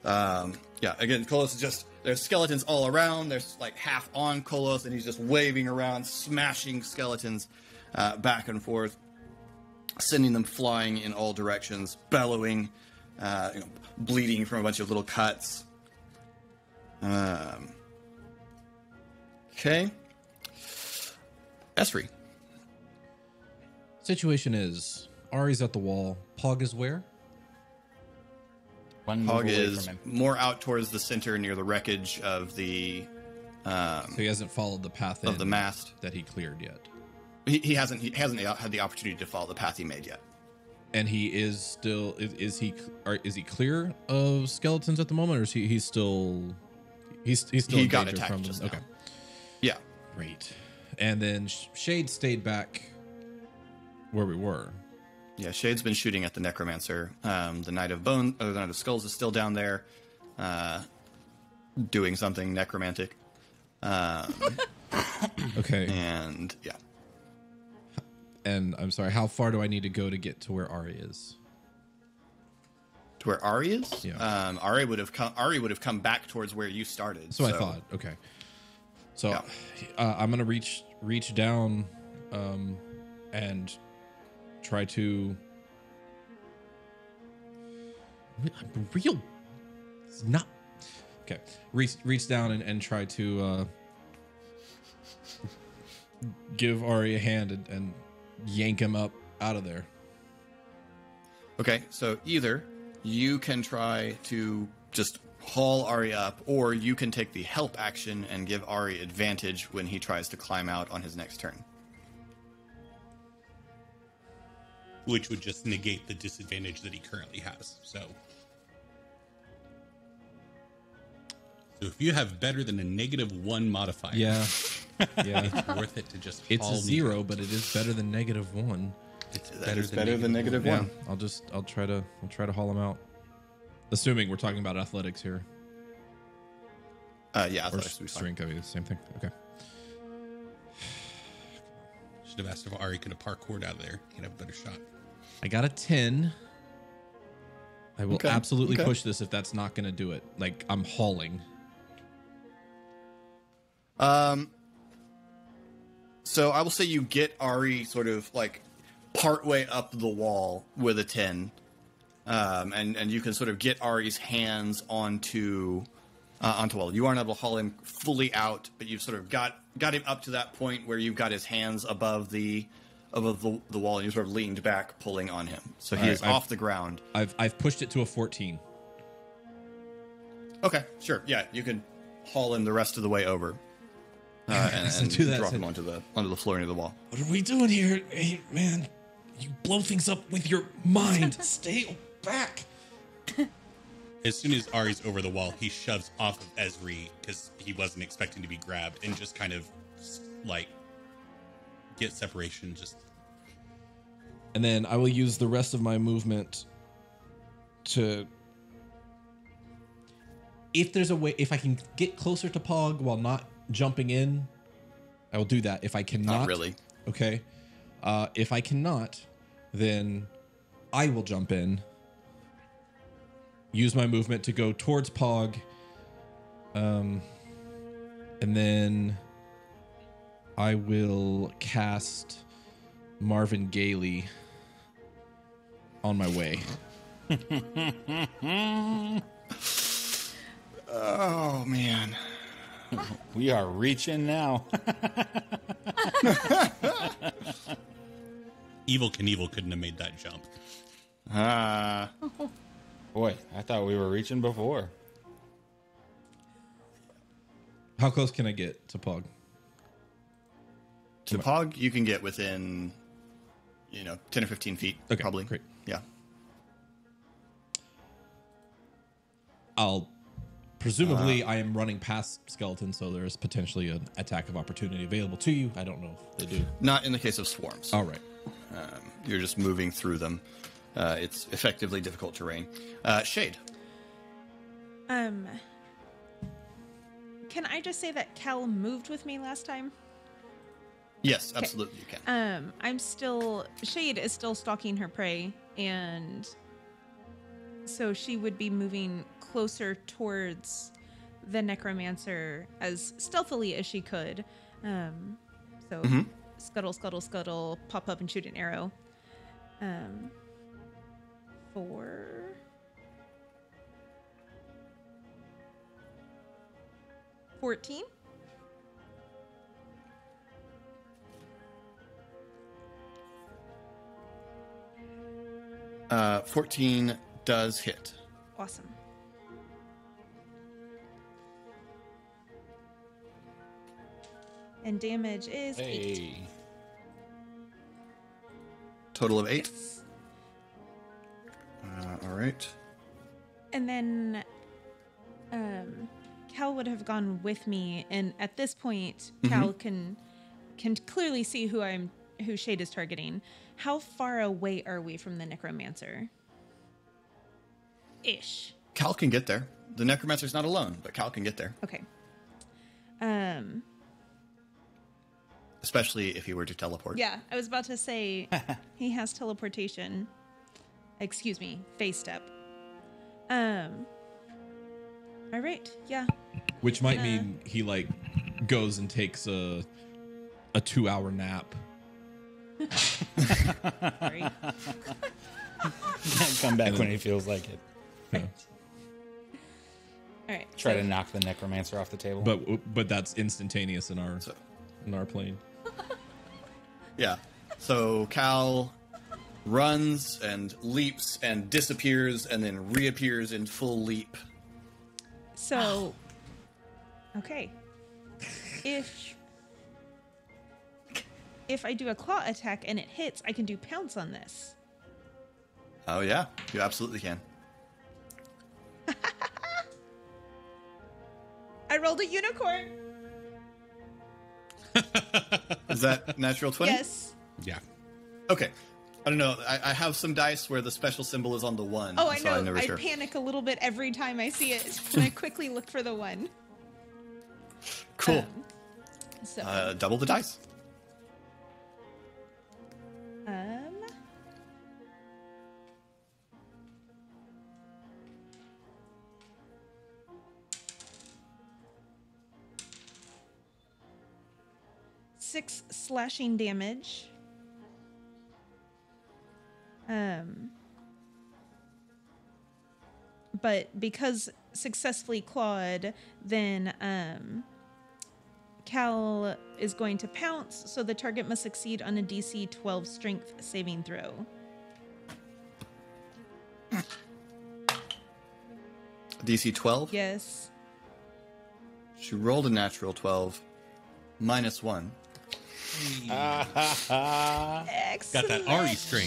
S1: Yeah, again, Kolos is just... There's skeletons all around. There's half on Kolos, and he's just waving around, smashing skeletons. back and forth, sending them flying in all directions, bellowing, bleeding from a bunch of little cuts. Okay. Esri.
S4: Situation is, Ari's at the wall. Pog is where?
S3: One move
S1: Pog
S3: away
S1: is
S3: from him.
S1: more out towards the center near the wreckage of the
S4: So he hasn't followed the path
S1: of the mast.
S4: that he cleared yet.
S1: He hasn't had the opportunity to follow the path he made yet.
S4: And he is still is he clear of skeletons at the moment, or is he's still still
S1: He
S4: in
S1: got
S4: danger
S1: attacked
S4: from
S1: just
S4: them?
S1: now.
S4: Okay,
S1: Yeah.
S4: great. And then Shade stayed back where we were.
S1: Yeah, Shade's been shooting at the Necromancer. The Knight of the Knight of Skulls is still down there, doing something necromantic.
S4: Okay.
S1: And yeah,
S4: And I'm sorry, how far do I need to go to get to where Ari is?
S1: to where Ari is.
S4: Yeah.
S1: Ari would have come back towards where you started.
S4: So I thought. Okay. So I'm gonna reach down, and try to. I'm real. It's not. Okay. Reach down and try to give Ari a hand and yank him up out of there.
S1: Okay, so either you can try to just haul Ari up, or you can take the help action and give Ari advantage when he tries to climb out on his next turn.
S2: Which would just negate the disadvantage that he currently has. So if you have better than a -1 modifier,
S4: Yeah.
S2: it's worth it to just
S4: It's
S2: haul
S4: a
S2: me
S4: 0,
S2: out.
S4: but it is better than -1.
S2: It's
S1: That is better than negative
S4: Yeah,
S1: one.
S4: I'll try to haul him out. Assuming we're talking about athletics here,
S1: Yeah,
S4: or
S1: athletics would be fine.
S4: strength. I mean, the same thing. Okay.
S2: Should have asked if Ari could have parkoured out of there. He'd have a better shot.
S4: I got a 10. I will
S1: Okay,
S4: absolutely
S1: okay.
S4: push this if that's not going to do it. Like, I'm hauling.
S1: So I will say you get Ari sort of like partway up the wall with a 10, and you can sort of get Ari's hands onto wall. You aren't able to haul him fully out, but you've sort of got him up to that point where you've got his hands above the wall, and you sort of leaned back, pulling on him. So he is off the ground.
S4: I've pushed it to a 14.
S1: Okay, sure, yeah, you can haul him the rest of the way over, and
S4: do that,
S1: drop
S4: so-
S1: him onto the floor near the wall.
S4: What are we doing here? Hey, man, you blow things up with your mind. Stay back.
S2: As soon as Ari's over the wall, he shoves off of Esri because he wasn't expecting to be grabbed, and just kind of like get separation.
S4: And then I will use the rest of my movement to... If there's a way, if I can get closer to Pog while not jumping in, I will do that. If I cannot...
S1: Not really.
S4: Okay. If I cannot, then I will jump in. Use my movement to go towards Pog. And then I will cast Marvin Gaye on my way.
S1: Oh man.
S3: We are reaching now.
S2: Evil Knievel couldn't have made that jump.
S3: Boy, I thought we were reaching before.
S4: How close can I get to Pog?
S1: To Pog, you can get within, 10 or 15 feet,
S4: Okay,
S1: probably.
S4: great.
S1: Yeah.
S4: Presumably, I am running past skeletons, so there is potentially an attack of opportunity available to you. I don't know if they do.
S1: Not in the case of swarms.
S4: All right.
S1: You're just moving through them. It's effectively difficult terrain. Shade.
S5: Can I just say that Kel moved with me last time?
S1: Yes, absolutely you can.
S5: Shade is still stalking her prey, and so she would be moving closer towards the necromancer as stealthily as she could. scuttle, scuttle, scuttle, pop up and shoot an arrow. For 14.
S1: 14 does hit.
S5: Awesome. And damage is 8.
S1: Total of 8. All right.
S5: And then Cal would have gone with me, and at this point, Cal can clearly see who Shade is targeting. How far away are we from the necromancer? Ish.
S1: Cal can get there. The necromancer's not alone, but Cal can get there.
S5: Okay.
S1: Especially if he were to teleport.
S5: Yeah, I was about to say he has teleportation. Excuse me, phase step. All right, yeah.
S4: Which might mean he like goes and takes a 2-hour nap.
S5: Sorry.
S3: Come back when he feels like it.
S4: Yeah.
S5: All right.
S3: Try to knock the necromancer off the table.
S4: But that's instantaneous in our plane.
S1: Yeah. So Cal runs and leaps and disappears and then reappears in full leap.
S5: So, okay. If I do a claw attack and it hits, I can do pounce on this.
S1: Oh yeah, you absolutely can.
S5: I rolled a unicorn.
S1: Is that natural 20?
S5: Yes.
S2: Yeah.
S1: Okay. I don't know. I have some dice where the special symbol is on the 1.
S5: Oh, I
S1: so
S5: know.
S1: I'm never
S5: I
S1: sure.
S5: panic a little bit every time I see it, and I quickly look for the 1.
S1: Cool.
S5: So,
S1: Double the dice.
S5: Six slashing damage. But because successfully clawed, then Cal is going to pounce, so the target must succeed on a DC 12 strength saving throw.
S1: DC 12?
S5: Yes.
S1: She rolled a natural 12. -1.
S5: Excellent.
S2: Got that Ari string.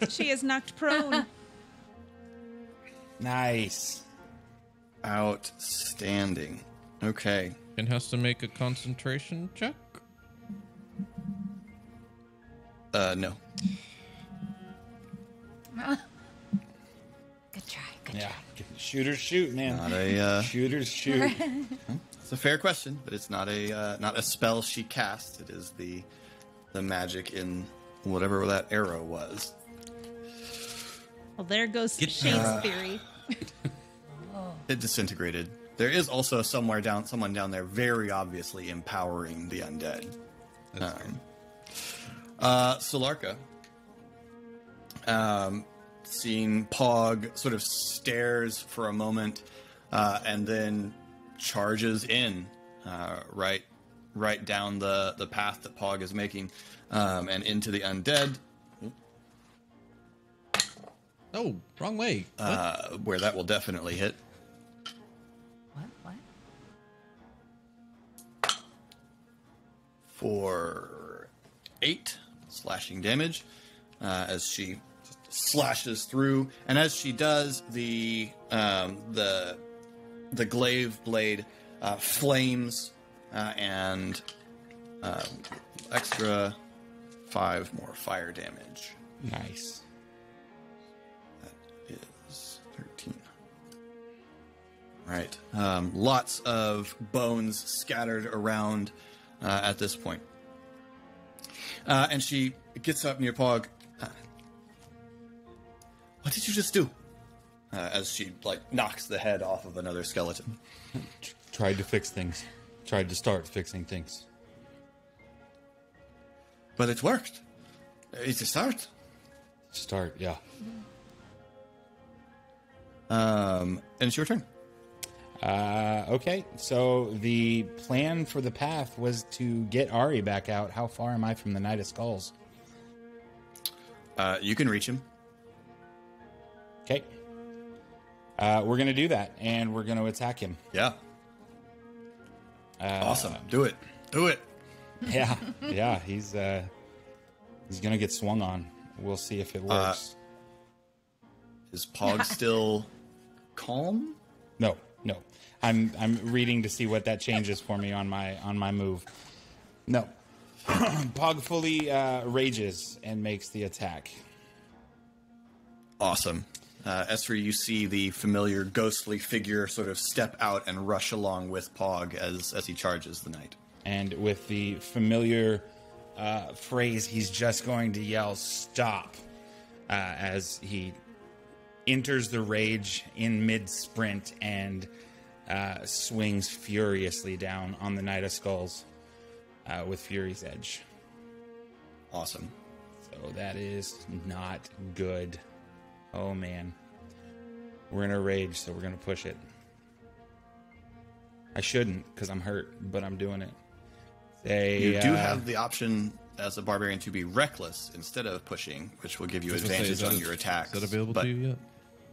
S5: She is knocked prone.
S3: Nice.
S1: Outstanding. Okay.
S4: And has to make a concentration check.
S1: No.
S6: Good try.
S3: Yeah. Shooters shoot, man.
S1: Not a
S3: Shooters shoot.
S1: It's a fair question, but it's not a spell she cast. It is the magic in whatever that arrow was.
S5: Well, there goes Shane's theory.
S1: It disintegrated. There is also someone down there very obviously empowering the undead. Solarka, seeing Pog, sort of stares for a moment, and then charges in right down the path that Pog is making, and into the undead.
S4: Oh, wrong way.
S1: Where that will definitely hit.
S6: What?
S1: For 8 slashing damage, as she slashes through, and as she does, the glaive blade flames, and extra 5 more fire damage.
S3: Nice.
S1: That is 13. Right. Lots of bones scattered around at this point. And she gets up near Pog. What did you just do? As she knocks the head off of another skeleton.
S3: Tried to fix things. Tried to start fixing things.
S1: But it worked. It's a start.
S3: Start, yeah.
S1: And it's your turn.
S3: Okay, so the plan for the path was to get Ari back out. How far am I from the Knight of Skulls?
S1: You can reach him.
S3: Okay. We're going to do that, and we're going to attack him.
S1: Yeah. Awesome. Do it. Do it.
S3: Yeah, yeah. He's going to get swung on. We'll see if it works.
S1: Is Pog still calm?
S3: No. I'm reading to see what that changes for me on my move. No. Pog fully rages and makes the attack.
S1: Awesome. Esri, you see the familiar ghostly figure sort of step out and rush along with Pog as he charges the knight.
S3: And with the familiar phrase, he's just going to yell, "Stop," as he enters the rage in mid-sprint and swings furiously down on the Knight of Skulls with Fury's Edge.
S1: Awesome.
S3: So that is not good. Oh, man. We're in a rage, so we're going to push it. I shouldn't, because I'm hurt, but I'm doing it.
S1: You do have the option as a barbarian to be reckless instead of pushing, which will give you advantage on your attacks.
S4: Is that available to you yet?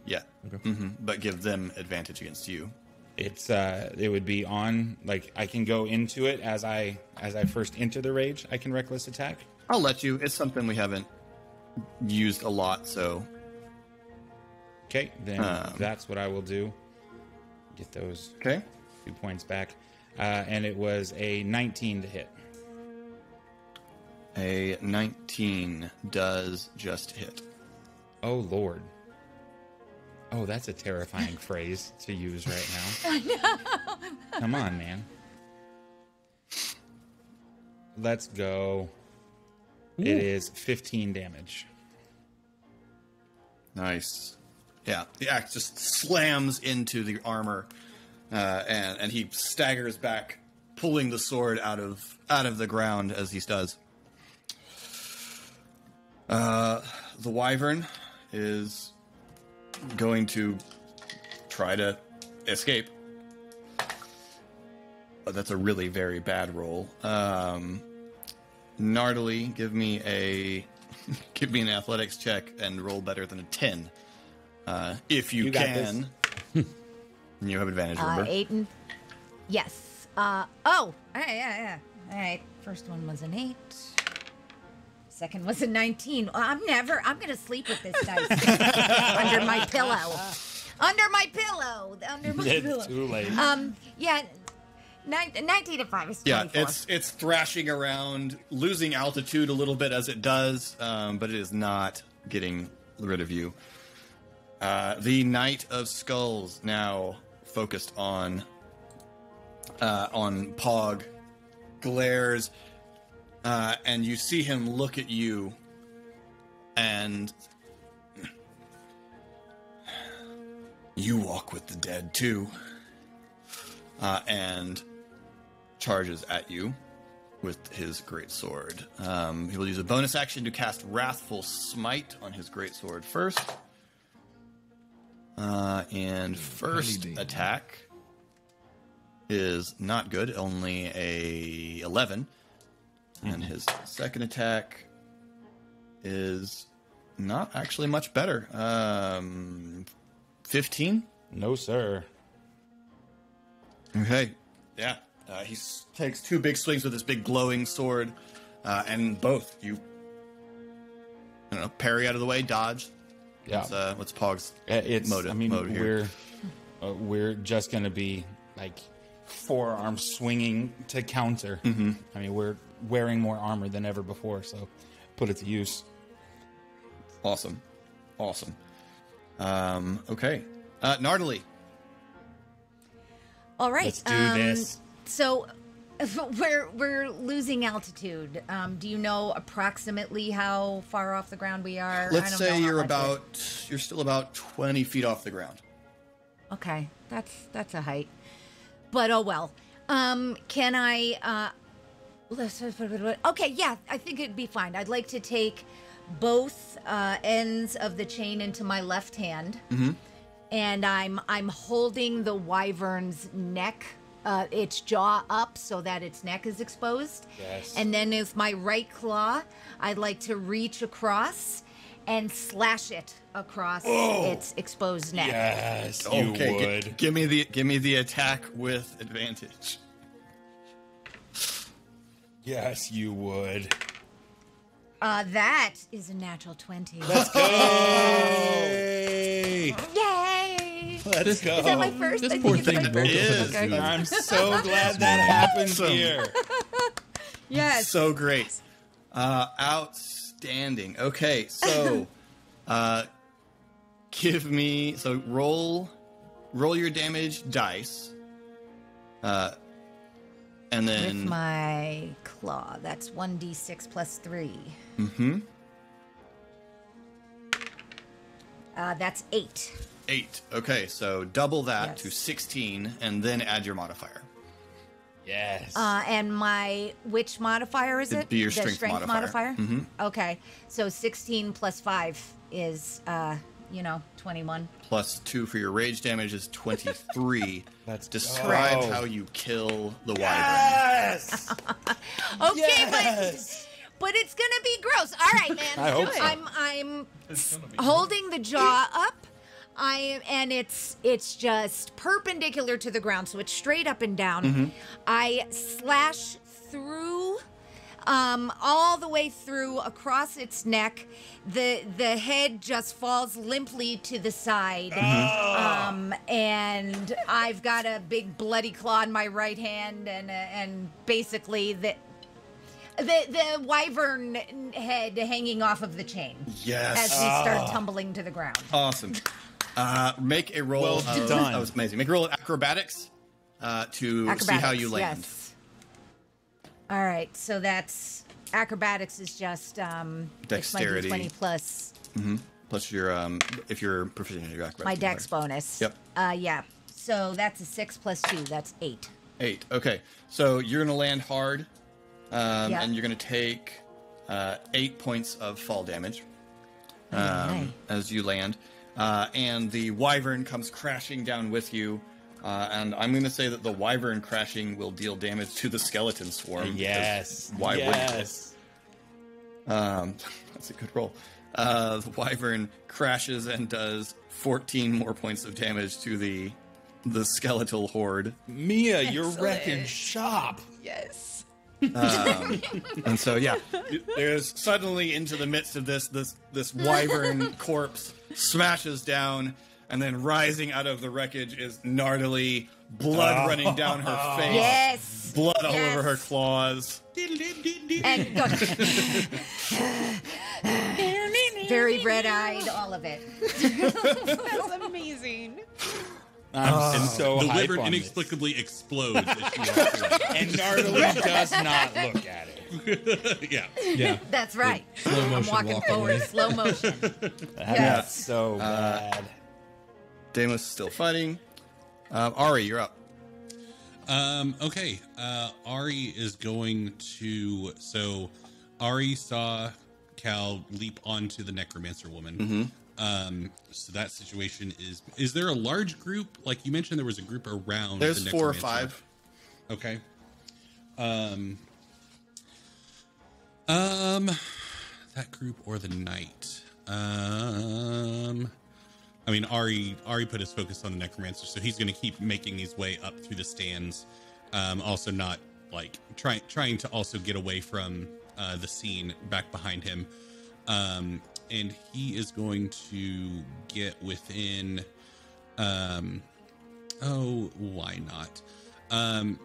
S1: Yeah.
S4: Okay.
S1: Mm-hmm. But give them advantage against you.
S3: It would be on, like, I can go into it as I first enter the rage. I can reckless attack.
S1: I'll let you. It's something we haven't used a lot, so.
S3: Okay, then that's what I will do. Get those 2 points back. And it was a 19 to hit.
S1: A 19 does just hit.
S3: Oh, Lord. Oh, that's a terrifying phrase to use right now.
S6: I know.
S3: Come on, man. Let's go. Ooh. It is 15 damage.
S1: Nice. Yeah, the axe just slams into the armor, and he staggers back, pulling the sword out of the ground as he does. The Wyvern is going to try to escape, but that's a really very bad roll. Nardily, give me an athletics check and roll better than a 10. If you can. You have advantage, remember?
S6: 8 and... Yes. Yeah. All right. First one was an 8. Second was a 19. I'm going to sleep with this dice under my pillow. Under my pillow.
S3: It's too late.
S6: Yeah. 19 to 5 is 24.
S1: Yeah, it's thrashing around, losing altitude a little bit as it does, but it is not getting rid of you. The Knight of Skulls now focused on Pog, glares, and you see him look at you, and you walk with the dead too, and charges at you with his greatsword. He will use a bonus action to cast Wrathful Smite on his greatsword first. And first attack is not good, only a 11. And his second attack is not actually much better. 15?
S3: No, sir.
S1: Okay. Yeah. He takes 2 big swings with his big glowing sword, and both you, parry out of the way, dodge.
S3: Yeah.
S1: What's Pog's mode
S3: here? We're just going to be like forearm swinging to counter.
S1: Mm-hmm.
S3: I mean, we're wearing more armor than ever before, so put it to use.
S1: Awesome. Okay. Nardily.
S6: All right.
S3: Let's do this.
S6: So we're losing altitude. Do you know approximately how far off the ground we are?
S1: Let's say you're still about 20 feet off the ground.
S6: Okay, that's a height. But oh well. Can I Okay, yeah, I think it'd be fine. I'd like to take both ends of the chain into my left hand, and I'm holding the wyvern's neck, its jaw up so that its neck is exposed.
S3: Yes.
S6: And then with my right claw, I'd like to reach across and slash it across its exposed neck.
S3: Yes, you would.
S1: Give me the attack with advantage.
S3: Yes, you would.
S6: That is a natural 20.
S3: Let's go!
S6: Yay!
S3: Let's go.
S6: Is that my first?
S4: This
S6: I
S4: poor
S6: think it's
S4: thing
S6: my
S4: woke
S6: first.
S4: up in a zoo.
S3: I'm so glad that happened here.
S6: Yes.
S1: So great. Outstanding. Okay, so roll your damage dice. And then
S6: With my claw, that's 1d6 plus 3. That's 8.
S1: 8. Okay, so double that
S6: Yes.
S1: to 16 and then add your modifier.
S3: Yes.
S6: And which modifier is
S1: It'd
S6: it?
S1: be your
S6: The
S1: strength modifier.
S6: Okay, so 16 plus 5 is, 21.
S1: Plus 2 for your rage damage is 23.
S3: Let's
S1: Describe
S3: go.
S1: how you kill the wyvern.
S3: Yes.
S6: Okay,
S3: Yes.
S6: but it's gonna be gross. All right, man.
S3: I hope so.
S6: I'm holding the jaw up. And it's just perpendicular to the ground, so it's straight up and down. I slash through, all the way through across its neck. The head just falls limply to the side. And I've got a big bloody claw in my right hand, and basically the wyvern head hanging off of the chain
S1: Yes.
S6: as we start tumbling to the ground.
S1: Awesome. Make a roll.
S3: Well
S1: of,
S3: done.
S1: That was amazing. Make a roll of acrobatics to see how you land.
S6: Yes. All right, so that's acrobatics is just
S1: Dexterity.
S6: It's my D20 plus
S1: Plus your if you're proficient in your acrobatics.
S6: my dex bonus.
S1: Yep.
S6: Yeah. So that's a 6 plus 2. That's 8.
S1: 8. Okay, so you're gonna land hard,
S6: Yeah.
S1: and you're gonna take 8 points of fall damage
S6: Okay.
S1: as you land, and the wyvern comes crashing down with you. And I'm going to say that the wyvern crashing will deal damage to the skeleton swarm.
S3: Yes.
S1: because Why wouldn't it?
S3: Yes.
S1: That's a good roll. The wyvern crashes and does 14 more points of damage to the skeletal horde.
S3: Mia, you're
S5: Excellent.
S3: wrecking shop.
S5: Yes.
S1: And so, yeah, there's suddenly into the midst of this wyvern corpse smashes down, and then rising out of the wreckage is gnarly, blood running down her face,
S6: Yes.
S1: blood all
S6: Yes.
S1: over her claws.
S6: And go. Very red-eyed, all of it.
S5: That's amazing.
S3: I'm so
S2: The
S3: hype
S2: wyvern
S3: on this.
S2: inexplicably explodes as she walks away.
S3: And Gnarly does not look at it.
S2: Yeah.
S4: Yeah.
S6: That's right.
S4: Slow
S6: I'm
S4: motion
S6: walking
S4: walk
S6: forward,
S4: away.
S6: slow motion.
S3: That's
S6: Yes.
S3: so bad.
S1: Deimos is still fighting. Ari, you're up.
S2: Okay. Ari is going to. So, Ari saw Cal leap onto the necromancer woman. So that situation is there a large group? Like you mentioned, there was a group around.
S1: There's
S2: the
S1: 4 or
S2: necromancer.
S1: 5.
S2: Okay. That group or the knight. I mean, Ari put his focus on the necromancer, so he's going to keep making his way up through the stands. Also, not like trying to also get away from the scene back behind him. And he is going to get within. Why not? Can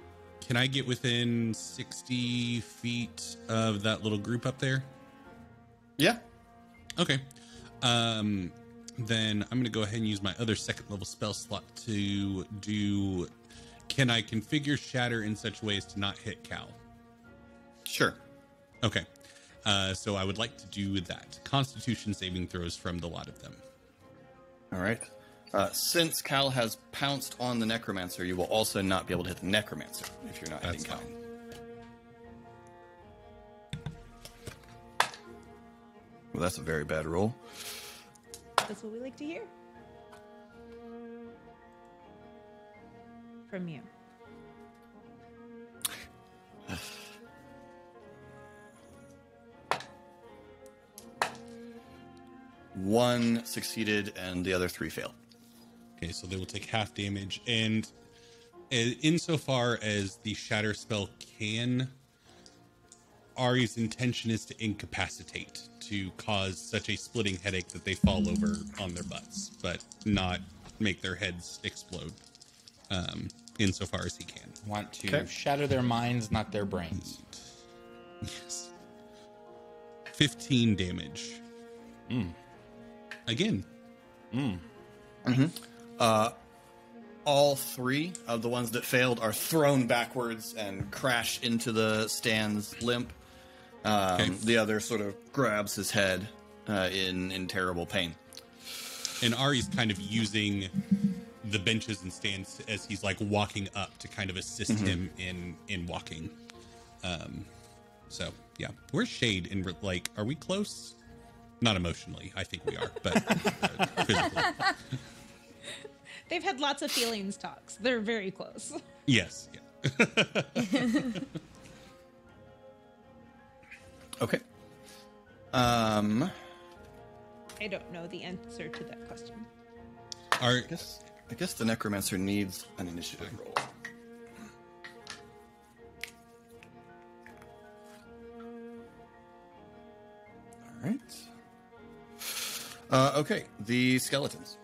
S2: I get within 60 feet of that little group up there?
S1: Yeah.
S2: Okay. Then I'm going to go ahead and use my other second level spell slot to do. Can I configure Shatter in such ways to not hit Cal?
S1: Sure.
S2: Okay. So I would like to do that. Constitution saving throws from the lot of them.
S1: All right. Since Cal has pounced on the necromancer, you will also not be able to hit the necromancer if you're not hitting
S2: That's
S1: Cal.
S2: fine.
S1: Well, that's a very bad roll.
S5: That's what we like to hear. From you.
S1: One succeeded and the other 3 failed.
S2: Okay, so they will take half damage. And insofar as the shatter spell can, Ari's intention is to incapacitate, to cause such a splitting headache that they fall over on their butts, but not make their heads explode, insofar as he can.
S3: Want to shatter their minds, not their brains.
S2: Yes. 15 damage. Again.
S1: All 3 of the ones that failed are thrown backwards and crash into the Stan's limp. The other sort of grabs his head in terrible pain.
S2: And Ari's kind of using the benches and stands as he's like walking up to kind of assist him in walking. So yeah, where's Shade in like, are we close? Not emotionally, I think we are, but physically.
S5: They've had lots of feelings talks. They're very close.
S2: Yes. Yeah.
S1: Okay.
S5: I don't know the answer to that question.
S1: I guess the Necromancer needs an initiative roll. All right. Okay, the skeletons.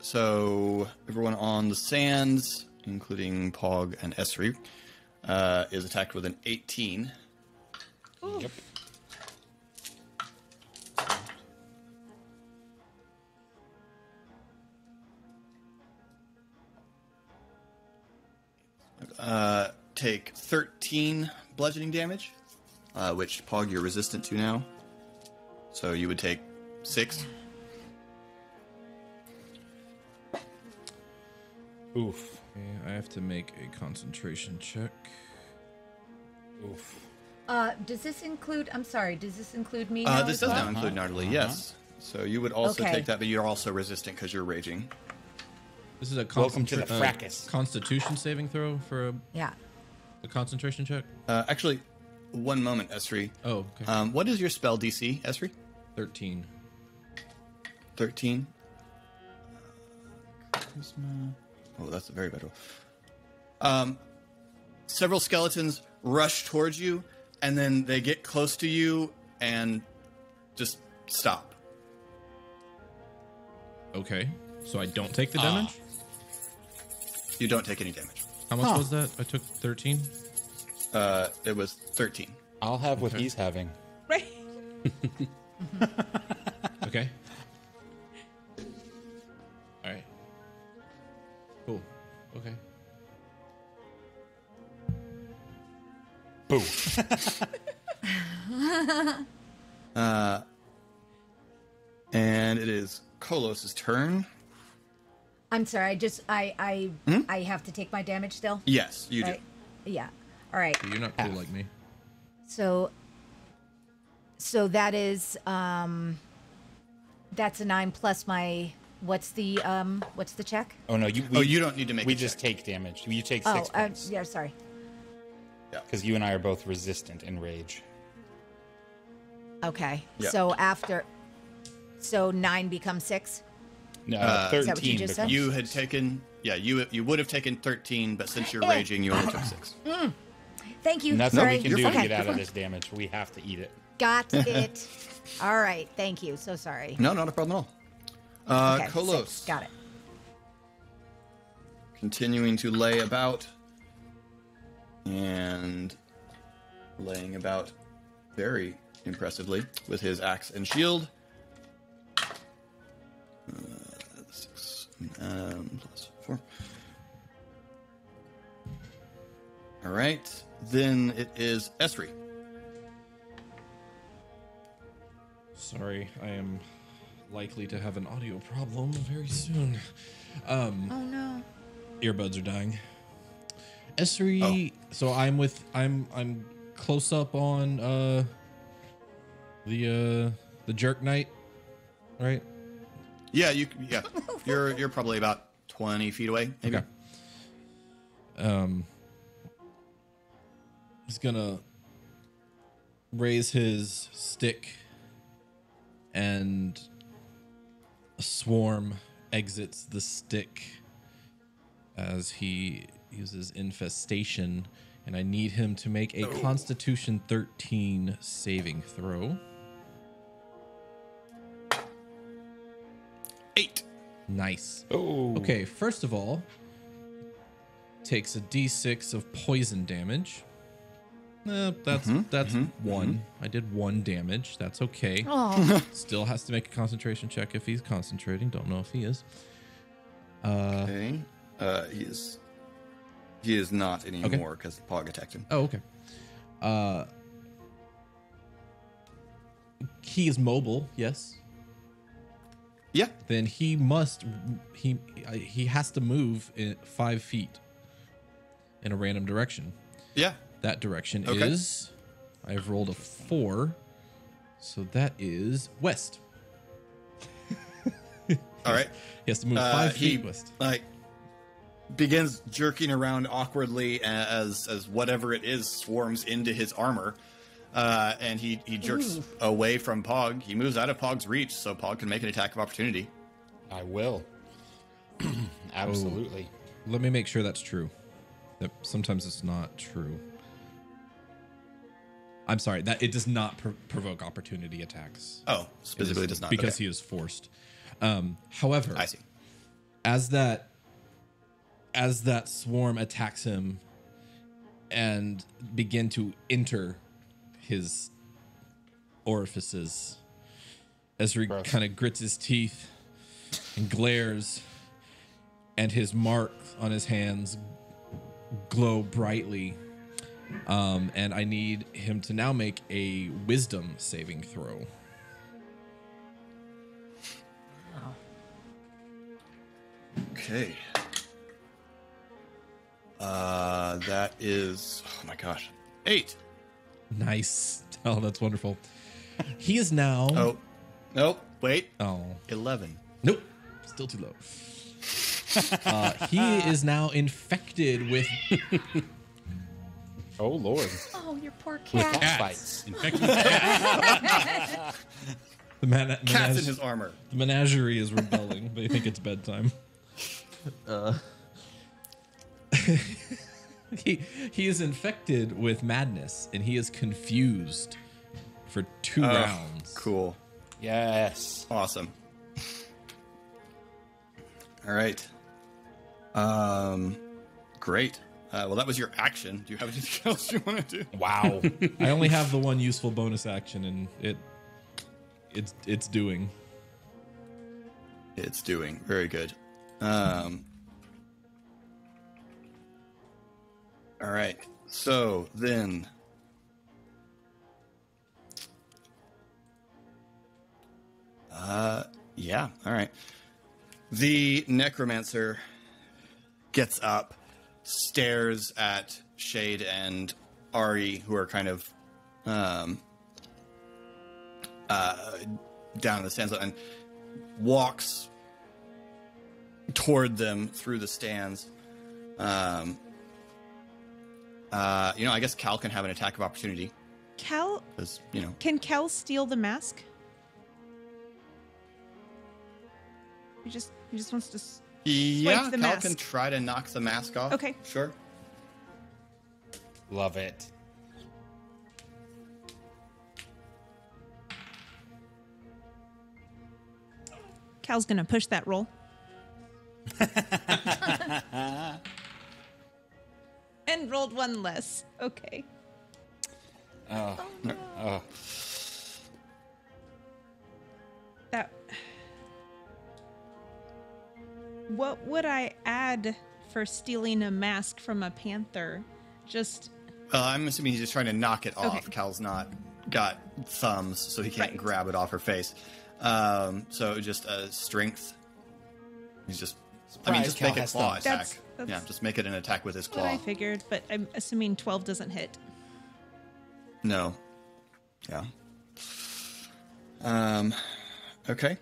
S1: So everyone on the sands, including Pog and Esri, is attacked with an 18.
S5: Ooh.
S3: Yep.
S1: Take 13 bludgeoning damage, which Pog you're resistant to now. So you would take 6.
S3: Oof.
S4: Okay, I have to make a concentration check.
S3: Oof.
S6: Does this include? I'm sorry. Does this include me?
S1: This does not include Gnarly. Yes. So you would also take that, but you're also resistant because you're raging.
S4: This is a
S3: Welcome to the fracas.
S4: Constitution saving throw for
S6: Yeah.
S4: a concentration check.
S1: Actually, one moment, Esri.
S4: Oh, okay.
S1: What is your spell DC, Esri?
S4: 13.
S1: 13. Charisma. Oh, that's a very bad roll. Several skeletons rush towards you, and then they get close to you and just stop.
S4: Okay. So I don't take the damage?
S1: You don't take any damage.
S4: How much was that? I took 13?
S1: It was 13.
S3: I'll have what he's having.
S5: Right.
S4: Okay. All right. Cool. Okay.
S3: Boo.
S1: And it is Kolos's turn.
S6: I'm sorry. I have to take my damage still.
S1: Yes, you
S6: Right? Yeah. All right.
S4: You're not cool like me.
S6: So that is that's a 9 plus my what's the check?
S3: Oh no,
S1: you don't need to make
S3: We
S1: a
S3: just
S1: check.
S3: take damage. You take 6 points.
S6: Yeah, sorry.
S3: Because you and I are both resistant in rage.
S6: Okay.
S1: Yeah.
S6: So 9 becomes 6.
S3: No,
S6: Is that what you
S3: 13
S6: just said?
S3: becomes.
S1: You had taken, you would have taken 13, but since you're raging, you only took 6.
S6: Thank you.
S3: Nothing
S6: Sorry.
S3: we can do
S6: Okay.
S3: to get out of this damage. We have to eat it.
S6: Got it. All right. Thank you. So sorry.
S1: No, not a problem at all.
S6: Okay,
S1: Kolos.
S6: 6. Got it.
S1: Continuing to lay about and laying about very impressively with his axe and shield. 6 plus 4. All right, then it is Esri.
S4: Sorry, I am likely to have an audio problem very soon.
S6: Oh no.
S4: Earbuds are dying. Esri. So I'm close up on the jerk knight, right?
S1: Yeah, you're probably about 20 feet away, maybe.
S4: Okay. He's gonna raise his stick, and a swarm exits the stick as he uses infestation, and I need him to make a Constitution 13 saving throw.
S1: 8.
S4: Nice.
S3: Oh.
S4: Okay, first of all, takes a d6 of poison damage. That's one. I did 1 damage. That's okay.
S6: Oh.
S4: Still has to make a concentration check if he's concentrating. Don't know if he is.
S1: Okay. He is not anymore because Pog attacked him.
S4: Oh, okay. He is mobile, yes.
S1: Yeah.
S4: Then he has to move 5 feet in a random direction.
S1: Yeah.
S4: That direction is, I've rolled a 4, so that is west.
S1: All right.
S4: He has to move 5 feet west.
S1: Begins jerking around awkwardly as whatever it is swarms into his armor, and he jerks away from Pog. He moves out of Pog's reach, so Pog can make an attack of opportunity.
S3: I will. Absolutely.
S4: Let me make sure that's true. That sometimes it's not true. I'm sorry, that it does not provoke opportunity attacks.
S1: Oh, specifically does not.
S4: Because he is forced. However,
S1: I see.
S4: As that swarm attacks him and begin to enter his orifices, Ezri kind of grits his teeth and glares, and his mark on his hands glow brightly. And I need him to now make a wisdom saving throw.
S1: Okay. That is, oh my gosh, 8.
S4: Nice. Oh, that's wonderful. He is now.
S1: Oh, nope. Wait.
S4: Oh.
S1: 11.
S4: Nope. Still too low. He is now infected with.
S3: Oh, Lord.
S6: Oh, your poor cat.
S3: Fights.
S2: Infected cats.
S4: The
S1: Cats in his armor.
S4: The menagerie is rebelling. They think it's bedtime. He is infected with madness, and he is confused for 2 rounds.
S1: Cool.
S3: Yes.
S1: Awesome. All right. Great. Well, that was your action. Do you have anything else you want to do?
S3: Wow.
S4: I only have the one useful bonus action, and it's doing.
S1: It's doing very good. All right. So then, yeah. All right. The necromancer gets up, stares at Shade and Ari, who are kind of down in the stands, and walks toward them through the stands. I guess Cal can have an attack of opportunity.
S5: Cal,
S1: Because,
S5: can Cal steal the mask? He just wants to.
S1: Yeah,
S5: the
S1: Cal
S5: mask.
S1: can try to knock the mask off.
S5: Okay.
S1: Sure.
S3: Love it.
S5: Cal's gonna push that roll. And rolled 1 less. Okay. That. What would I add for stealing a mask from a panther? Just.
S1: I'm assuming he's just trying to knock it off.
S5: Okay.
S1: Cal's not got thumbs, so he can't
S5: Right.
S1: grab it off her face. So just strength. He's just.
S3: Surprise,
S1: just
S3: Cal
S1: make a
S3: has
S1: claw
S3: thumbs.
S1: attack. Yeah, just make it an attack with his
S5: what
S1: claw.
S5: I figured, but I'm assuming 12 doesn't hit.
S1: No. Yeah. Okay.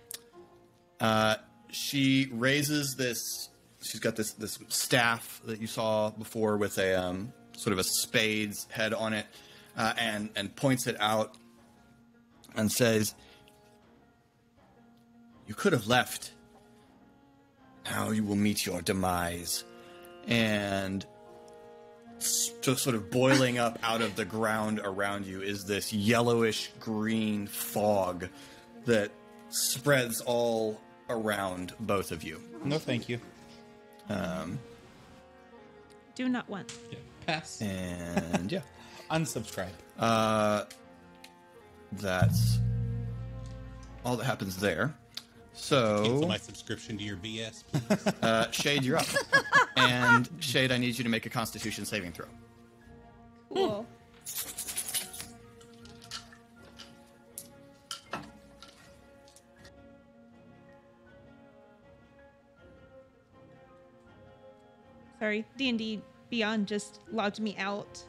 S1: She raises this. She's got this staff that you saw before with a sort of a spade's head on it, and points it out and says, "You could have left. Now you will meet your demise." And just sort of boiling up out of the ground around you is this yellowish green fog that spreads all around both of you.
S3: No, thank you.
S5: Do not want.
S4: Yeah. Pass.
S1: And yeah,
S3: Unsubscribe.
S1: that's all that happens there.
S2: Cancel
S1: So,
S2: my subscription to your BS, please.
S1: Shade, you're up. And Shade, I need you to make a Constitution saving throw.
S5: Cool. Sorry, D&D Beyond just logged me out.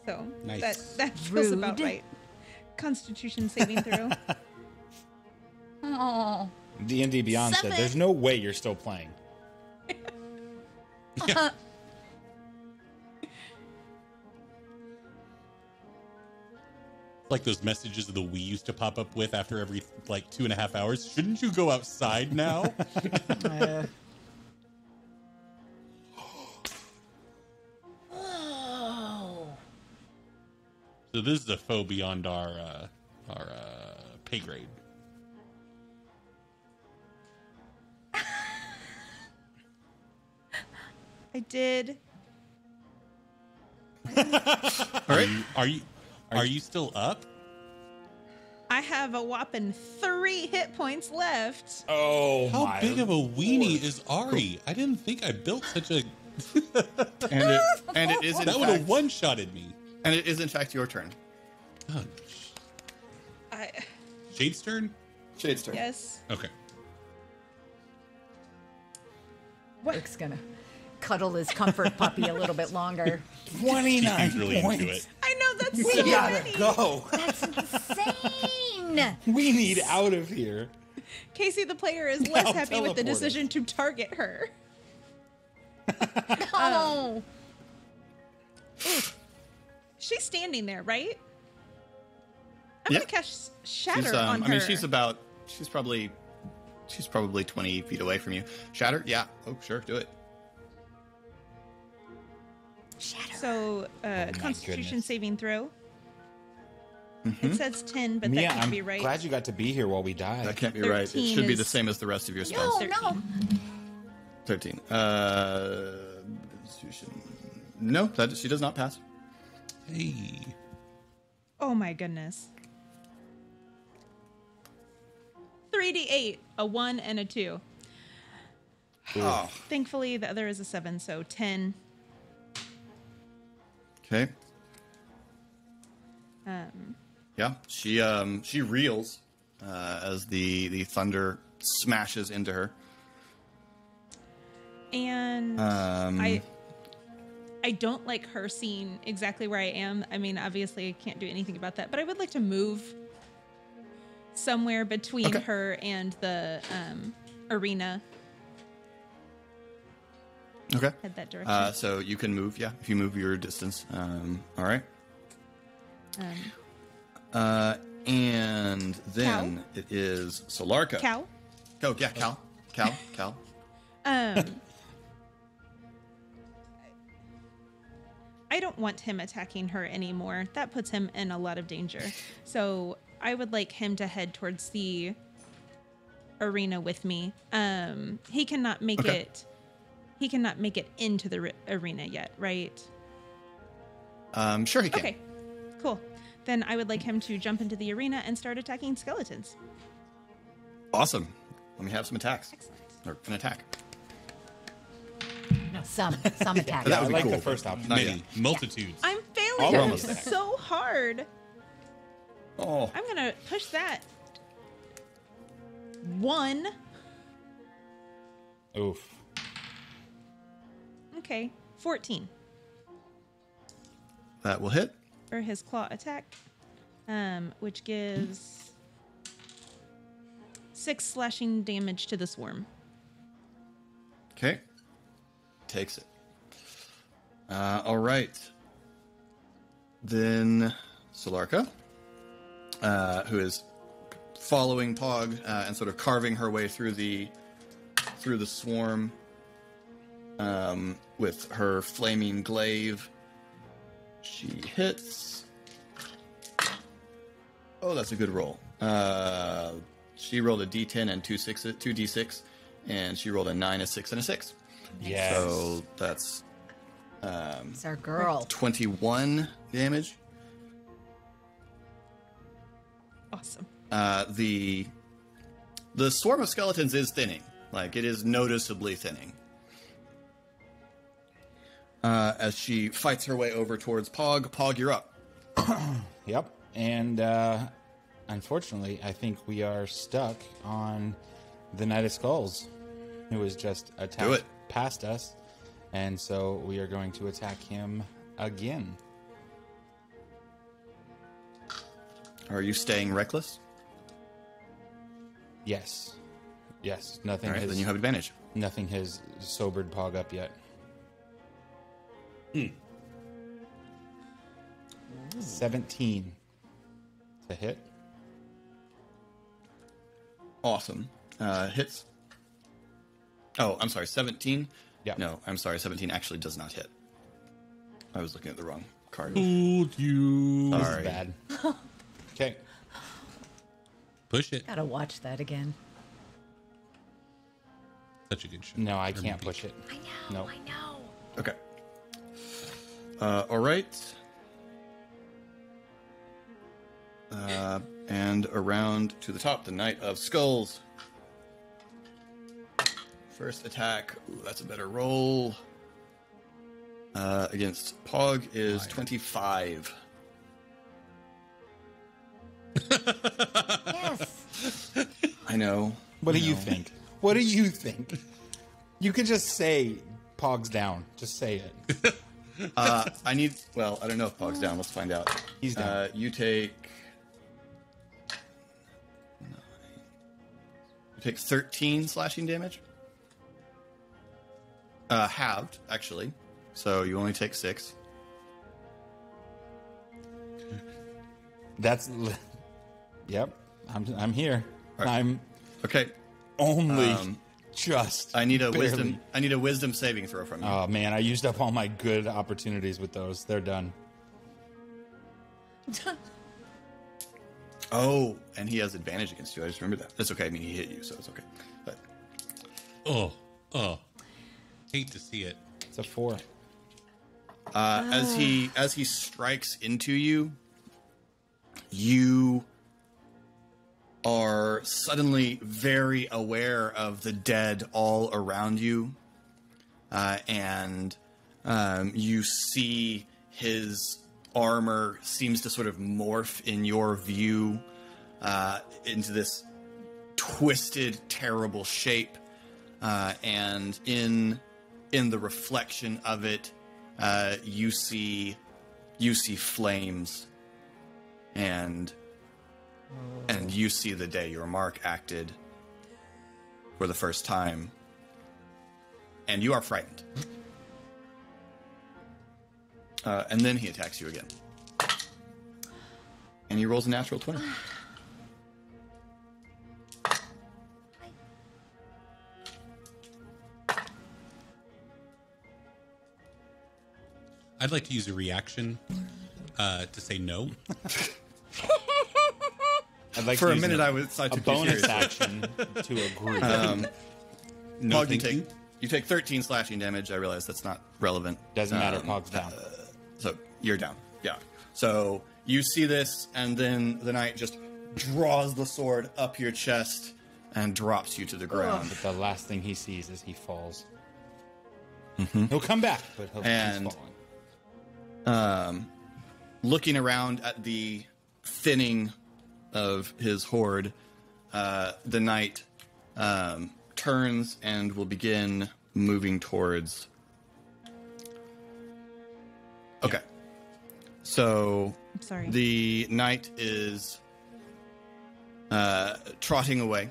S5: So
S2: Nice.
S5: that feels about
S6: Rude.
S5: right. Constitution saving throw.
S6: Oh.
S3: D&D Beyond said,
S6: Seven.
S3: there's no way you're still playing.
S2: Yeah. Like those messages that we used to pop up with after every 2.5 hours. Shouldn't you go outside now?
S6: Oh.
S2: So this is a foe beyond our pay grade.
S5: I did.
S1: All right.
S2: Are you still up?
S5: I have a whopping 3 hit points left.
S3: Oh,
S2: How
S3: my
S2: big of a weenie is Ari? I didn't think I built such a.
S1: And it is in
S2: That would have
S1: fact,
S2: one-shotted me.
S1: and it is in fact your turn.
S2: Oh,
S5: I
S2: Shade's turn?
S1: Shade's turn.
S5: yes.
S2: Okay.
S6: Rick's gonna cuddle his comfort puppy a little bit longer.
S3: 29
S2: He's really
S3: points.
S2: into it.
S5: I know that's
S3: We
S5: so
S3: gotta
S5: many.
S3: go.
S6: That's insane.
S3: We need out of here.
S5: Casey, the player, is less
S3: Now
S5: happy with the
S3: teleport us.
S5: decision to target her.
S6: Oh.
S5: She's standing there, right? I'm
S1: Yeah.
S5: gonna cast Shatter
S1: She's,
S5: on her.
S1: I mean, she's probably 20 feet away from you. Shatter? Yeah. Oh, sure. Do it.
S5: So, Constitution
S3: goodness.
S5: saving throw. It says 10, but
S3: Mia,
S5: that can't
S3: I'm
S5: be right.
S3: glad you got to be here while we died.
S1: That can't be right. It
S5: 13
S1: should be the
S5: is-
S1: same as the rest of your spells.
S6: No, no.
S1: 13. Constitution. No, she does not pass.
S2: Hey.
S5: Oh my goodness. 3d8, a 1 and a 2.
S1: Oh.
S5: Thankfully, the other is a 7, so 10.
S1: Okay. Yeah, she reels as the thunder smashes into her.
S5: And I don't like her seeing exactly where I am. I mean, obviously, I can't do anything about that, but I would like to move somewhere between
S1: Okay.
S5: her and the arena.
S1: Okay.
S5: Head that direction.
S1: So you can move, yeah, if you move your distance. All right. And then it is Solarka.
S5: Cal?
S1: Oh, yeah, Cal.
S5: I don't want him attacking her anymore. That puts him in a lot of danger. So I would like him to head towards the arena with me. He cannot make
S1: Okay.
S5: it. He cannot make it into the arena yet, right?
S1: Sure he can.
S5: Okay, cool. Then I would like him to jump into the arena and start attacking skeletons.
S1: Awesome. Let me have some attacks.
S5: Excellent.
S1: Or an attack.
S6: Some attack.
S1: That
S3: I
S1: would be
S3: like
S1: cool.
S3: the first option.
S1: Not
S2: Many.
S1: yet.
S2: Multitudes.
S5: I'm
S3: All
S5: failing
S3: almost there.
S5: so hard.
S1: Oh,
S5: I'm gonna push that. 1.
S3: Oof.
S5: Okay, 14
S1: That will hit.
S5: for his claw attack, which gives 6 slashing damage to the swarm.
S1: Okay. Takes it. All right. Then Solarka, who is following Pog and sort of carving her way through the swarm with her flaming glaive. She hits. Oh, that's a good roll. She rolled a d10 and two d6, and she rolled a 9, a 6, and a 6.
S3: Yes.
S1: So that's
S6: It's our girl.
S1: 21 damage.
S5: Awesome.
S1: The swarm of skeletons is thinning. Like, it is noticeably thinning. As she fights her way over towards Pog. Pog, you're up.
S3: Yep. And unfortunately, I think we are stuck on the Knight of Skulls, who has just attacked past us. And so we are going to attack him again.
S1: Are you staying reckless?
S3: Yes. Yes. Nothing
S1: All right,
S3: has,
S1: then you have advantage.
S3: nothing has sobered Pog up yet. 17 to hit.
S1: Awesome. Hits. Oh, I'm sorry, 17?
S3: Yeah.
S1: No, I'm sorry, 17 actually does not hit. I was looking at the wrong card.
S2: Told you.
S3: This is
S1: Sorry.
S3: bad. Okay.
S2: Push it.
S6: Gotta watch that again.
S2: Such a good show.
S3: No, I can't push it.
S6: I know.
S3: Nope.
S6: I know.
S1: Okay. All right. And around to the top, the Knight of Skulls. First attack. Ooh, that's a better roll. Against Pog is 25.
S6: Yes.
S1: I know.
S3: What do you think? What do you think? You could just say Pog's down. Just say it.
S1: I need. Well, I don't know if Pog's down. Let's find out.
S3: He's down.
S1: You take 13 slashing damage. Halved, actually. So you only take 6.
S3: That's. Yep. I'm here.
S1: Right.
S3: I'm
S1: Okay.
S3: only just.
S1: I need a
S3: barely.
S1: wisdom. I need a wisdom saving throw from you.
S3: Oh man, I used up all my good opportunities with those. They're done.
S1: Oh, and he has advantage against you. I just remembered that. That's okay. I mean, he hit you, so it's okay. But
S2: Oh. Hate to see it.
S3: It's a 4.
S1: as he strikes into you, you are suddenly very aware of the dead all around you, and you see his armor seems to sort of morph in your view into this twisted, terrible shape, and in the reflection of it, you see flames, and you see the day your mark acted for the first time, and you are frightened. And then he attacks you again, and he rolls a natural 20.
S2: I'd like to use a reaction to say no.
S3: I'd like
S1: For
S3: to
S1: a
S3: use
S1: minute, I was I
S3: a
S1: took you
S3: bonus
S1: seriously.
S3: action to agree.
S2: No,
S1: Pog,
S2: thank
S1: you take 13 slashing damage. I realize that's not relevant.
S3: Doesn't matter. Pog's down.
S1: So you're down. Yeah. So you see this, and then the knight just draws the sword up your chest and drops you to the ground.
S3: But the last thing he sees is he falls. He'll come back, but he's
S1: And-
S3: falling.
S1: Looking around at the thinning of his horde, the knight turns and will begin moving towards Okay. So
S5: I'm sorry.
S1: the knight is trotting away.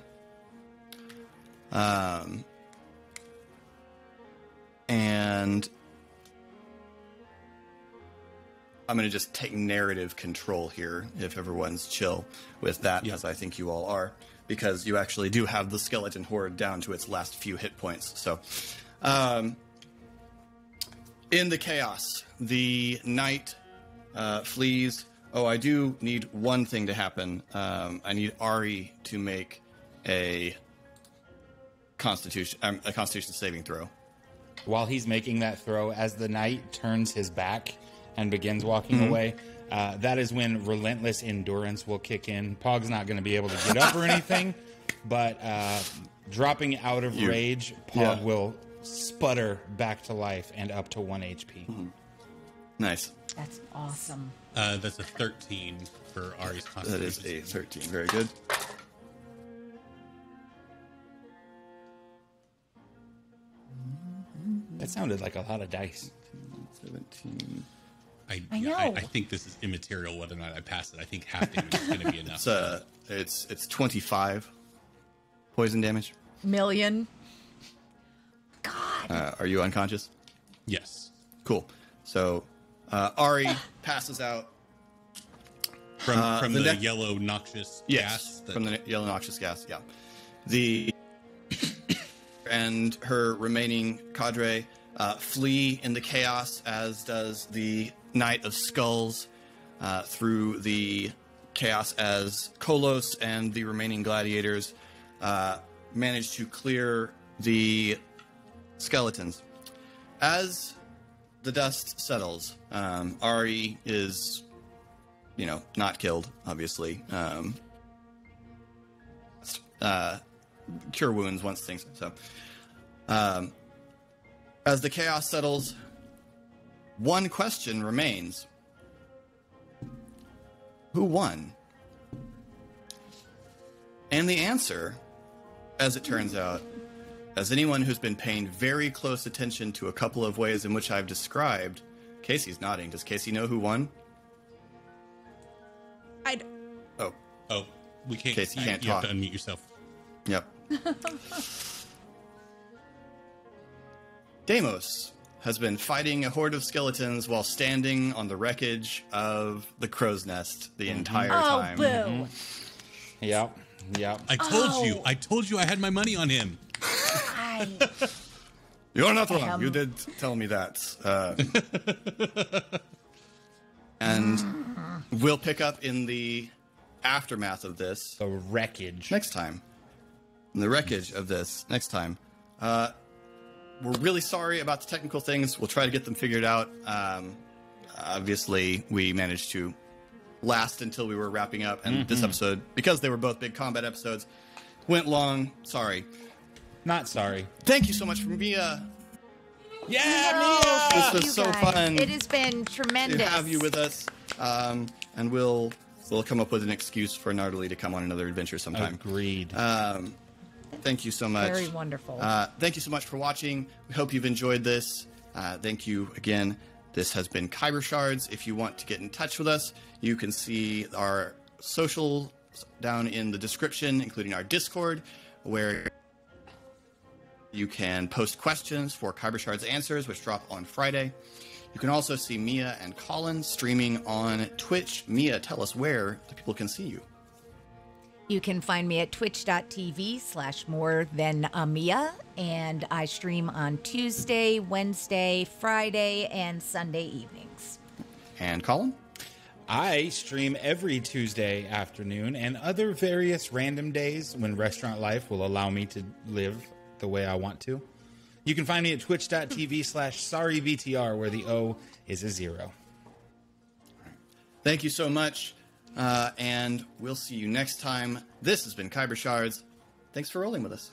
S1: And I'm going to just take narrative control here, if everyone's chill with that, as I think you all are, because you actually do have the skeleton horde down to its last few hit points. So, in the chaos, the knight flees. Oh, I do need one thing to happen. I need Ari to make a Constitution saving throw.
S3: While he's making that throw, as the knight turns his back and begins walking away, that is when relentless endurance will kick in. Pog's not going to be able to get up or anything, but dropping out of rage, Pog will sputter back to life and up to 1 HP.
S1: Nice.
S6: That's awesome.
S2: That's a 13 for Ari's Constitution.
S1: That is a 13. Very good.
S3: That sounded like a lot of dice.
S1: 17.
S6: I know.
S2: I think this is immaterial whether or not I pass it. I think half damage is going to be enough.
S1: It's 25 poison damage.
S6: Million. God.
S1: Are you unconscious?
S2: Yes.
S1: Cool. So Ari passes out
S2: from the yellow noxious gas.
S1: From the yellow noxious gas. Yeah. And her remaining cadre flee in the chaos, as does the Knight of Skulls through the chaos, as Kolos and the remaining gladiators manage to clear the skeletons. As the dust settles, Ari is, not killed, obviously. Cure wounds once things. So, as the chaos settles, one question remains: who won? And the answer, as it turns out, as anyone who's been paying very close attention to a couple of ways in which I've described, Casey's nodding. Does Casey know who won?
S2: Oh, we can't.
S1: Casey can't
S2: you
S1: talk.
S2: have to unmute yourself.
S1: Yep. Deimos has been fighting a horde of skeletons while standing on the wreckage of the crow's nest the entire time.
S6: Boo.
S3: Yep.
S2: I told you I had my money on him.
S1: You're not wrong. You did tell me that. And we'll pick up in the aftermath of this.
S3: The wreckage.
S1: Next time. In the wreckage of this next time. We're really sorry about the technical things. We'll try to get them figured out. Obviously, we managed to last until we were wrapping up. And this episode, because they were both big combat episodes, went long. Sorry.
S3: Not sorry.
S1: Thank you so much for Mia.
S3: Yeah,
S1: This was so fun.
S6: It has been tremendous
S1: to have you with us. And we'll come up with an excuse for Nardali to come on another adventure sometime.
S3: Agreed.
S1: Thank you so much.
S6: Very wonderful.
S1: Thank you so much for watching. We hope you've enjoyed this. Thank you again. This has been Khyber Shards. If you want to get in touch with us, you can see our social down in the description, including our Discord, where you can post questions for Khyber Shards Answers, which drop on Friday. You can also see Mia and Colin streaming on Twitch. Mia, tell us where the people can see you.
S6: You can find me at twitch.tv/morethanamia, and I stream on Tuesday, Wednesday, Friday, and Sunday evenings.
S1: And Colin?
S3: I stream every Tuesday afternoon and other various random days when restaurant life will allow me to live the way I want to. You can find me at twitch.tv/sorryvtr, where the O is a 0.
S1: Thank you so much. And we'll see you next time. This has been Khyber Shards. Thanks for rolling with us.